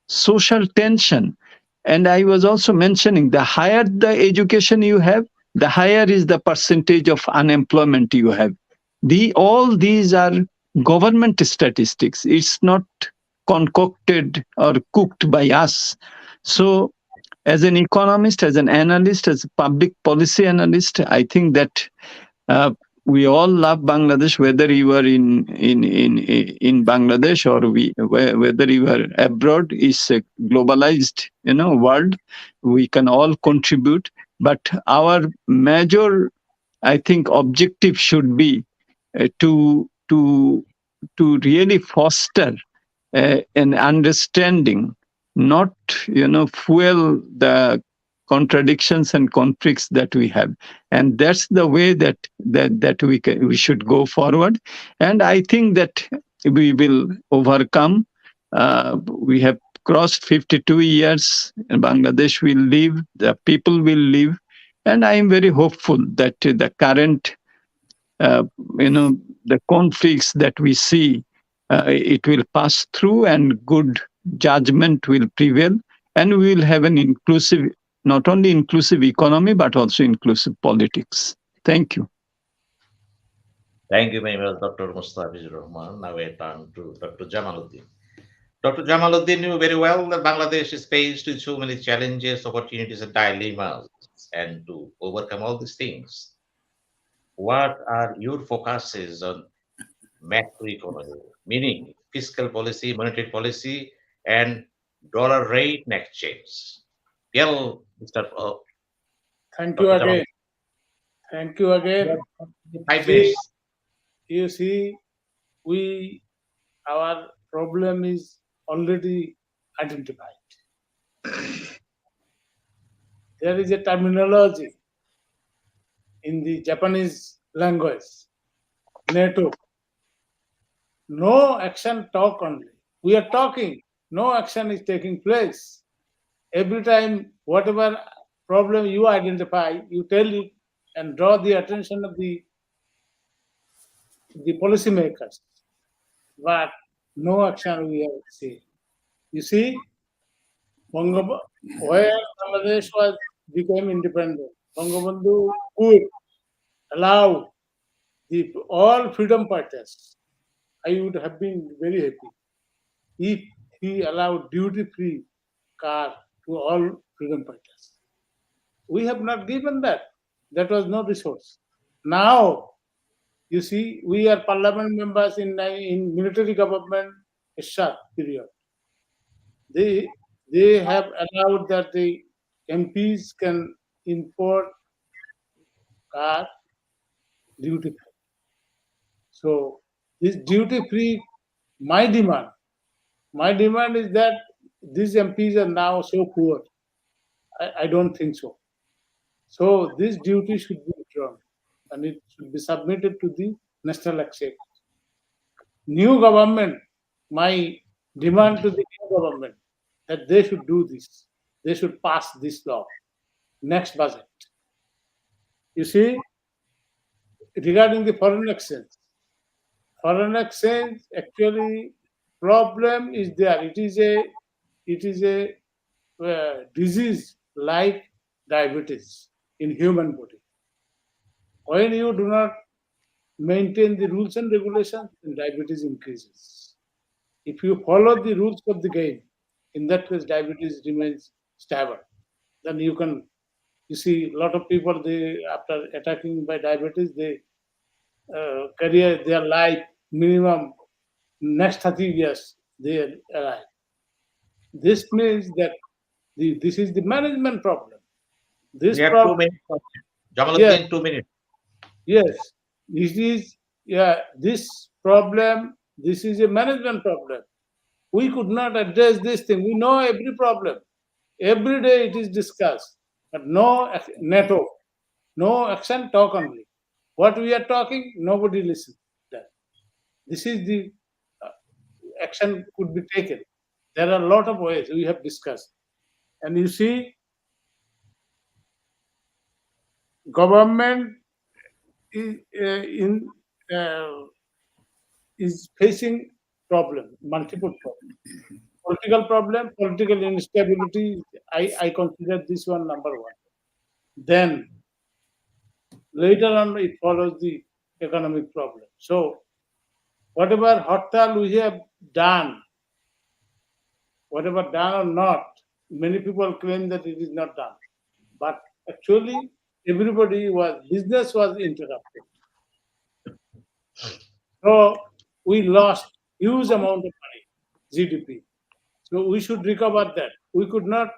social tension. And I was also mentioning, the higher the education you have, the higher is the percentage of unemployment you have. All these are government statistics. It's not concocted or cooked by us. So as an economist, as an analyst, as a public policy analyst, I think that we all love Bangladesh, whether you are in Bangladesh or whether you are abroad. Is a globalized, world. We can all contribute, but our major, I think, objective should be to really foster an understanding, not fuel the contradictions and conflicts that we have. And that's the way that we should go forward. And I think that we will overcome. We have crossed 52 years, and Bangladesh will live, the people will live, and I am very hopeful that the current uh, the conflicts that we see, it will pass through and good judgment will prevail, and we will have an inclusive, not only inclusive economy, but also inclusive politics. Thank you. Thank you very much, Dr. Mustafizur Rahman. Now we turn to Dr. Jamaluddin. Dr. Jamaluddin knew very well that Bangladesh is faced with so many challenges, opportunities, and dilemmas. And to overcome all these things, what are your focuses on macroeconomy, meaning fiscal policy, monetary policy, and dollar rate and exchange? Well, Mr. Thank you Dr. again. Thank you again. 5 minutes. You see, our problem is already identified. There is a terminology in the Japanese language, NATO. No action, talk only. We are talking, no action is taking place. Every time, whatever problem you identify, you tell it and draw the attention of the policymakers. But no action we have seen. You see, where Bangladesh became independent, Bangabandhu would allow all freedom fighters. I would have been very happy if he allowed duty-free car to all freedom fighters. We have not given that. That was no resource. Now, you see, we are parliament members in military government, a short period. They have allowed that the MPs can import car duty free. So this duty free, my demand is that these MPs are now so poor. I don't think so. So this duty should be withdrawn and it should be submitted to the national exchange. New government, my demand to the new government that they should do this. They should pass this law. Next budget. You see, regarding the foreign exchange actually problem is there. It is a disease like diabetes in human body. When you do not maintain the rules and regulations, then diabetes increases. If you follow the rules of the game, in that case diabetes remains stable. Then you see a lot of people, they after attacking by diabetes, they career their life minimum next 30 years they are alive. This means that this is the management problem. This We have problem, 2 minutes. Jamaluddin, Yes. 2 minutes. yes, this is this problem. This is a management problem. We could not address this thing. We know every problem. Every day it is discussed, but no NATO, no action, talk only. What we are talking, nobody listens. This is the action could be taken. There are a lot of ways we have discussed. And you see, government is facing multiple problems. Political problem, political instability, I consider this one number one. Then later on it follows the economic problem. So whatever hartal we have done, whatever done or not, many people claim that it is not done. But actually business was interrupted. So we lost huge amount of money, GDP. So we should recover that. We could not.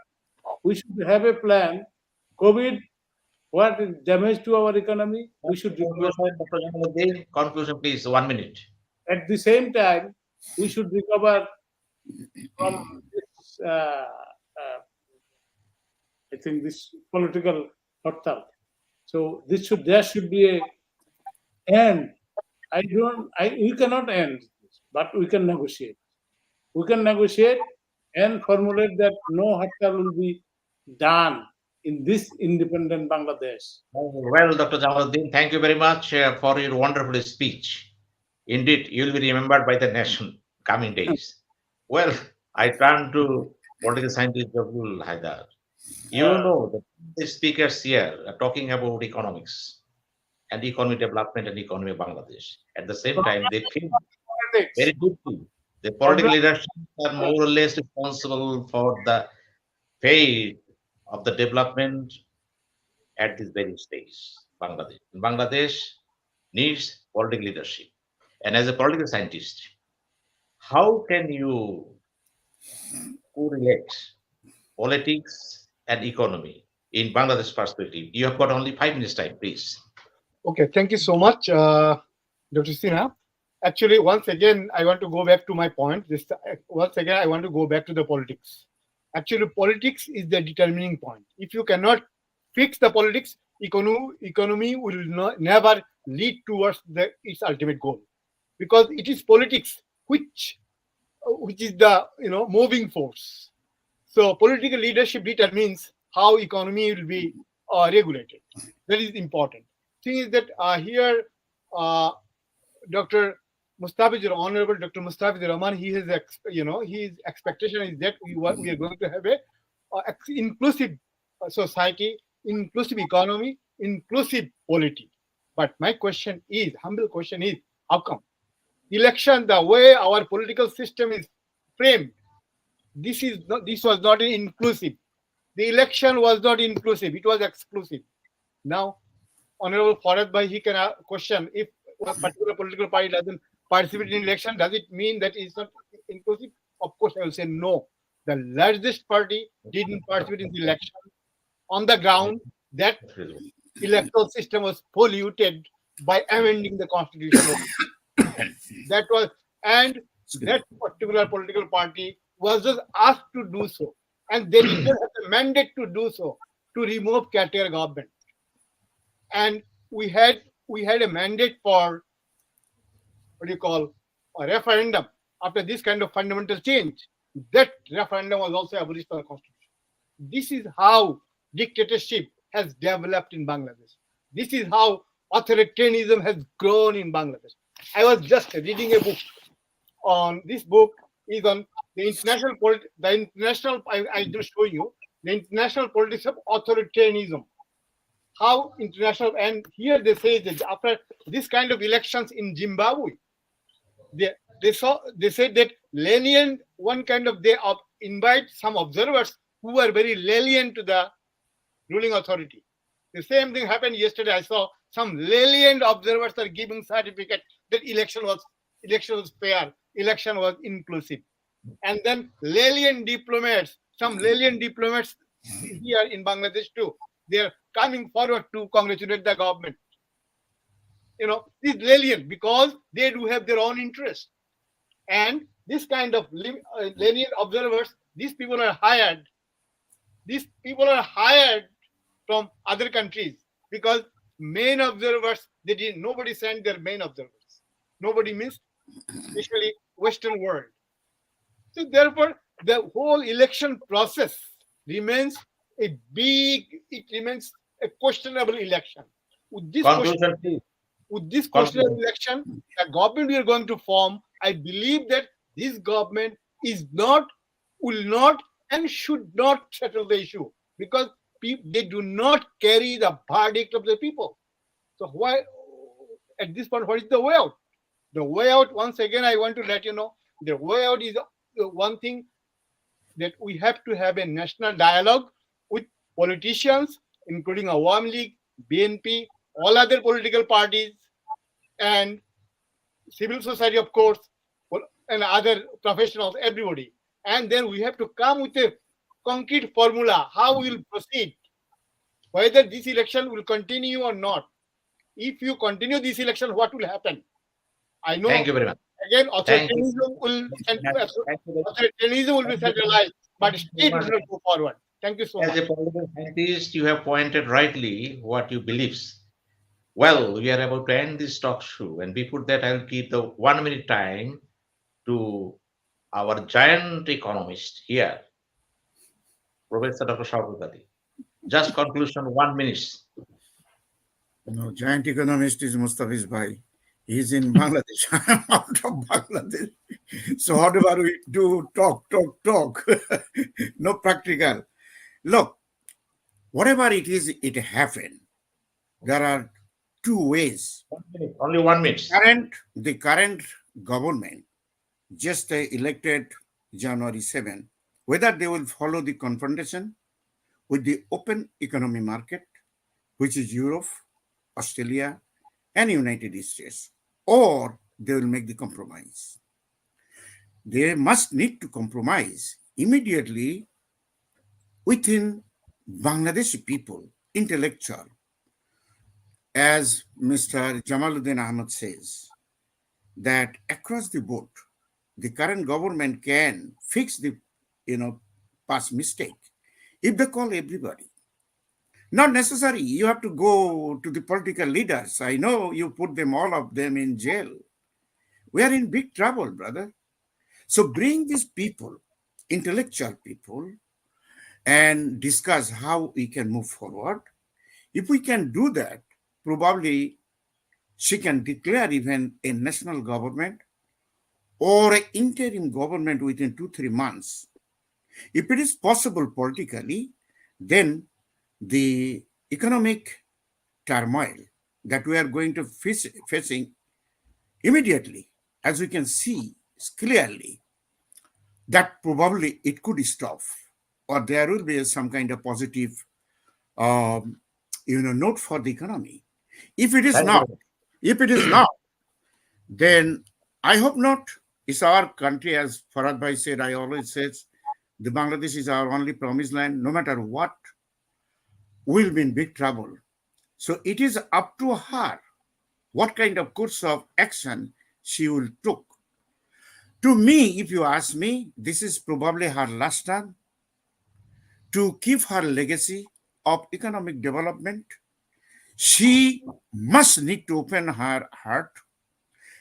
We should have a plan. COVID, what is damage to our economy, we should recover. Conclusion, Dr. Jamaluddin, conclusion, please. 1 minute. At the same time, we should recover from this. I think this political hartal. So there should be a end. We cannot end this, but we can negotiate. We can negotiate and formulate that no hartal will be done in this independent Bangladesh. Well, Dr. Jamaluddin, thank you very much for your wonderful speech. Indeed, you will be remembered by the nation coming days. Well, I turn to political scientist Jabul Haidar. You know that the speakers here are talking about economics and economic development and economy of Bangladesh. At the same time, they feel Politics. very deeply the political leaders are more or less responsible for the fate of the development at this very stage. Bangladesh needs political leadership. And as a political scientist, how can you correlate politics and economy in Bangladesh perspective? You have got only 5 minutes time, please. Okay, thank you so much, Dr. Sinha. Actually, once again, I want to go back to my point. Once again, I want to go back to the politics. Actually, politics is the determining point. If you cannot fix the politics, economy will never lead towards its ultimate goal, because it is politics which is the moving force. So political leadership determines how economy will be regulated. That is important. Thing is that here, Dr. Mustafiz, Honorable Dr. Mustafiz Rahman, his expectation is that we are going to have a inclusive society, inclusive economy, inclusive polity. But my question is, humble question is, how come? Election, the way our political system is framed, this was not inclusive. The election was not inclusive, it was exclusive. Now, Honorable Farad Bhai, he can question, if a particular political party doesn't participate in election, does it mean that it's not inclusive? Of course, I will say no. The largest party didn't participate in the election. On the ground, that electoral system was polluted by amending the constitution. That particular political party was just asked to do so, and they didn't have the mandate to do so, to remove caretaker government. And we had a mandate for a referendum after this kind of fundamental change. That referendum was also abolished by the constitution. This is how dictatorship has developed in Bangladesh. This is how authoritarianism has grown in Bangladesh. I was just reading a book on this book is on the international I just show you the international politics of authoritarianism. How international, and here they say that after this kind of elections in Zimbabwe, they said that lenient, they invite some observers who were very lenient to the ruling authority. The same thing happened yesterday. I saw some lenient observers are giving certificate that election was fair, election was inclusive. And then some lenient diplomats here in Bangladesh too, they are coming forward to congratulate the government. These lenient, because they do have their own interest. And this kind of lenient observers, these people are hired. These people are hired from other countries, because main observers, nobody sent their main observers. Nobody means, especially Western world. So therefore, the whole election process remains a questionable election. With this questionable election, the government we are going to form, I believe that this government will not and should not settle the issue, because they do not carry the verdict of the people. So why, at this point, what is the way out? The way out, once again, I want to let you know, the way out is one thing, that we have to have a national dialogue with politicians, including Awami League, BNP, all other political parties, and civil society, of course, and other professionals, everybody. And then we have to come with a concrete formula how we will proceed, whether this election will continue or not. If you continue this election, what will happen? I know Thank you very much. again Thank you. authoritarianism will Thank you. centralized, but Thank you state so will much. not go forward. Thank you so As much. a political scientist, you have pointed rightly what you believes. Well, we are about to end this talk show, and before that, I'll give the 1 minute time to our giant economist here, Professor Dr. Shaukut. Just conclusion, 1 minute. No, giant economist is Mustafiz Bhai. He's in Bangladesh. I'm out of Bangladesh. So whatever we do, talk. No practical. Look, whatever it is, it happened. There are two ways. 1 minute, only 1 minute. The current government just elected January 7, whether they will follow the confrontation with the open economy market, which is Europe, Australia, and United States, or they will make the compromise. They must need to compromise immediately within Bangladeshi people, intellectual, as Mr. Jamaluddin Ahmed says, that across the board, the current government can fix the past mistake if they call everybody. Not necessary. You have to go to the political leaders. I know you put them, all of them, in jail. We are in big trouble, brother. So bring these people, intellectual people, and discuss how we can move forward. If we can do that, probably she can declare even a national government or an interim government within 2-3 months. If it is possible politically, then the economic turmoil that we are going to facing immediately, as we can see clearly, that probably it could stop, or there will be some kind of positive note for the economy. If it is not, then I hope not. It's our country, as Farhad Bhai said, I always says, the Bangladesh is our only promised land. No matter what, we'll be in big trouble. So it is up to her what kind of course of action she will take. To me, if you ask me, this is probably her last term to keep her legacy of economic development. She must need to open her heart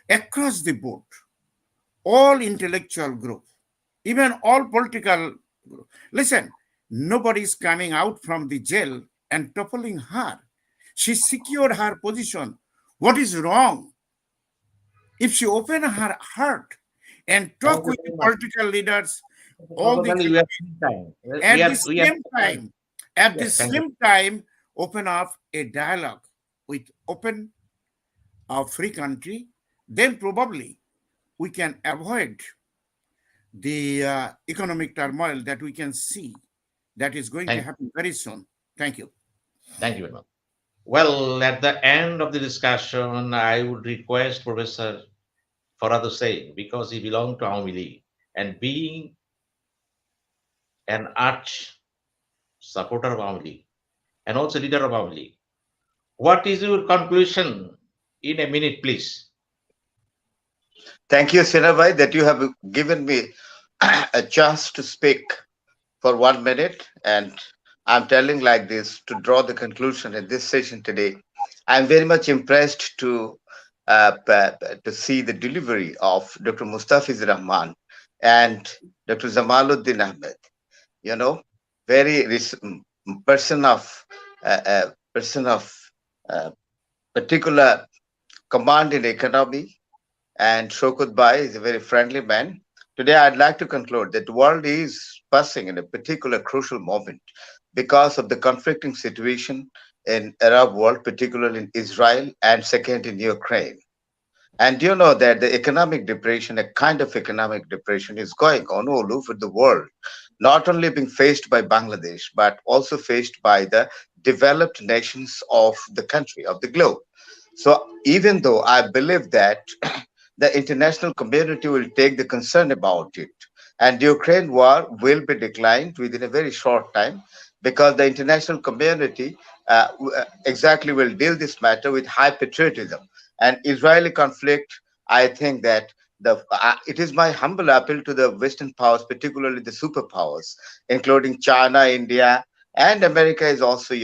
across the board, all intellectual group, even all political group. Listen, nobody is coming out from the jail and toppling her. She secured her position. What is wrong? If she open her heart and talk with the political leaders, all the at the same time, open up a dialogue with open free country, then probably we can avoid the economic turmoil that we can see that is going to happen very soon. Thank you. Thank you very much. Well, at the end of the discussion, I would request Professor Farhad Hussain, because he belonged to Awami League, and being an arch supporter of Awami League and also leader of Awami League, what is your conclusion in a minute, please? Thank you, Sinha Bhai, that you have given me a chance to speak for 1 minute. And I'm telling like this to draw the conclusion in this session today. I'm very much impressed to see the delivery of Dr. Mustafiz Rahman and Dr. Jamaluddin Ahmed. Very person of particular command in economy, and Shaukut Bhai is a very friendly man. Today, I'd like to conclude that the world is passing in a particular crucial moment because of the conflicting situation in Arab world, particularly in Israel, and second in Ukraine. And you know that the economic depression, a kind of economic depression, is going on all over the world, not only being faced by Bangladesh, but also faced by the developed nations of the country, of the globe. So even though I believe that the international community will take the concern about it. And the Ukraine war will be declined within a very short time, because the international community exactly will deal this matter with high patriotism. And Israeli conflict, I think that it is my humble appeal to the Western powers, particularly the superpowers, including China, India, and America is also,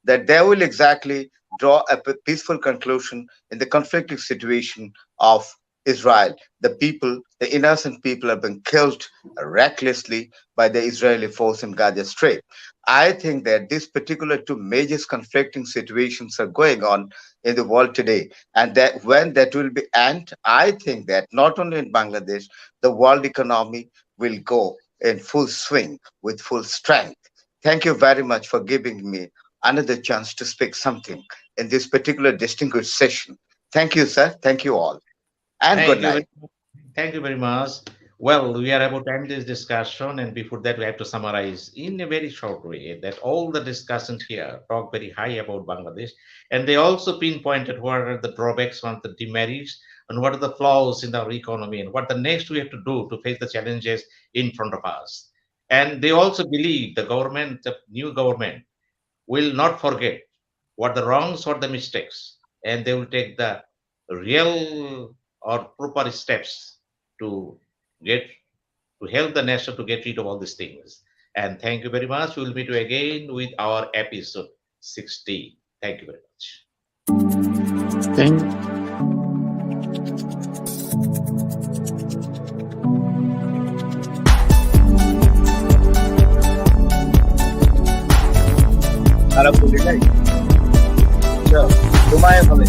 that they will exactly draw a peaceful conclusion in the conflicting situation of Israel. The people, the innocent people, have been killed recklessly by the Israeli force in Gaza Strait. I think that these particular two major conflicting situations are going on in the world today, and that when that will be end, I think that not only in Bangladesh, the world economy will go in full swing with full strength. Thank you very much for giving me another chance to speak something in this particular distinguished session. Thank you, sir. Thank you all. And Thank good you. night. Thank you very much. Well, we are about to end this discussion, and before that, we have to summarize in a very short way that all the discussants here talk very high about Bangladesh, and they also pinpointed what are the drawbacks, what are the demerits, and what are the flaws in our economy, and what the next we have to do to face the challenges in front of us. And they also believe the government, the new government, will not forget what the wrongs or the mistakes, and they will take the real or proper steps to get to help the nation to get rid of all these things. And thank you very much. We will meet you again with our episode 16. Thank you very much. Thank খারাপ বলি নাই? তোমায় ভালো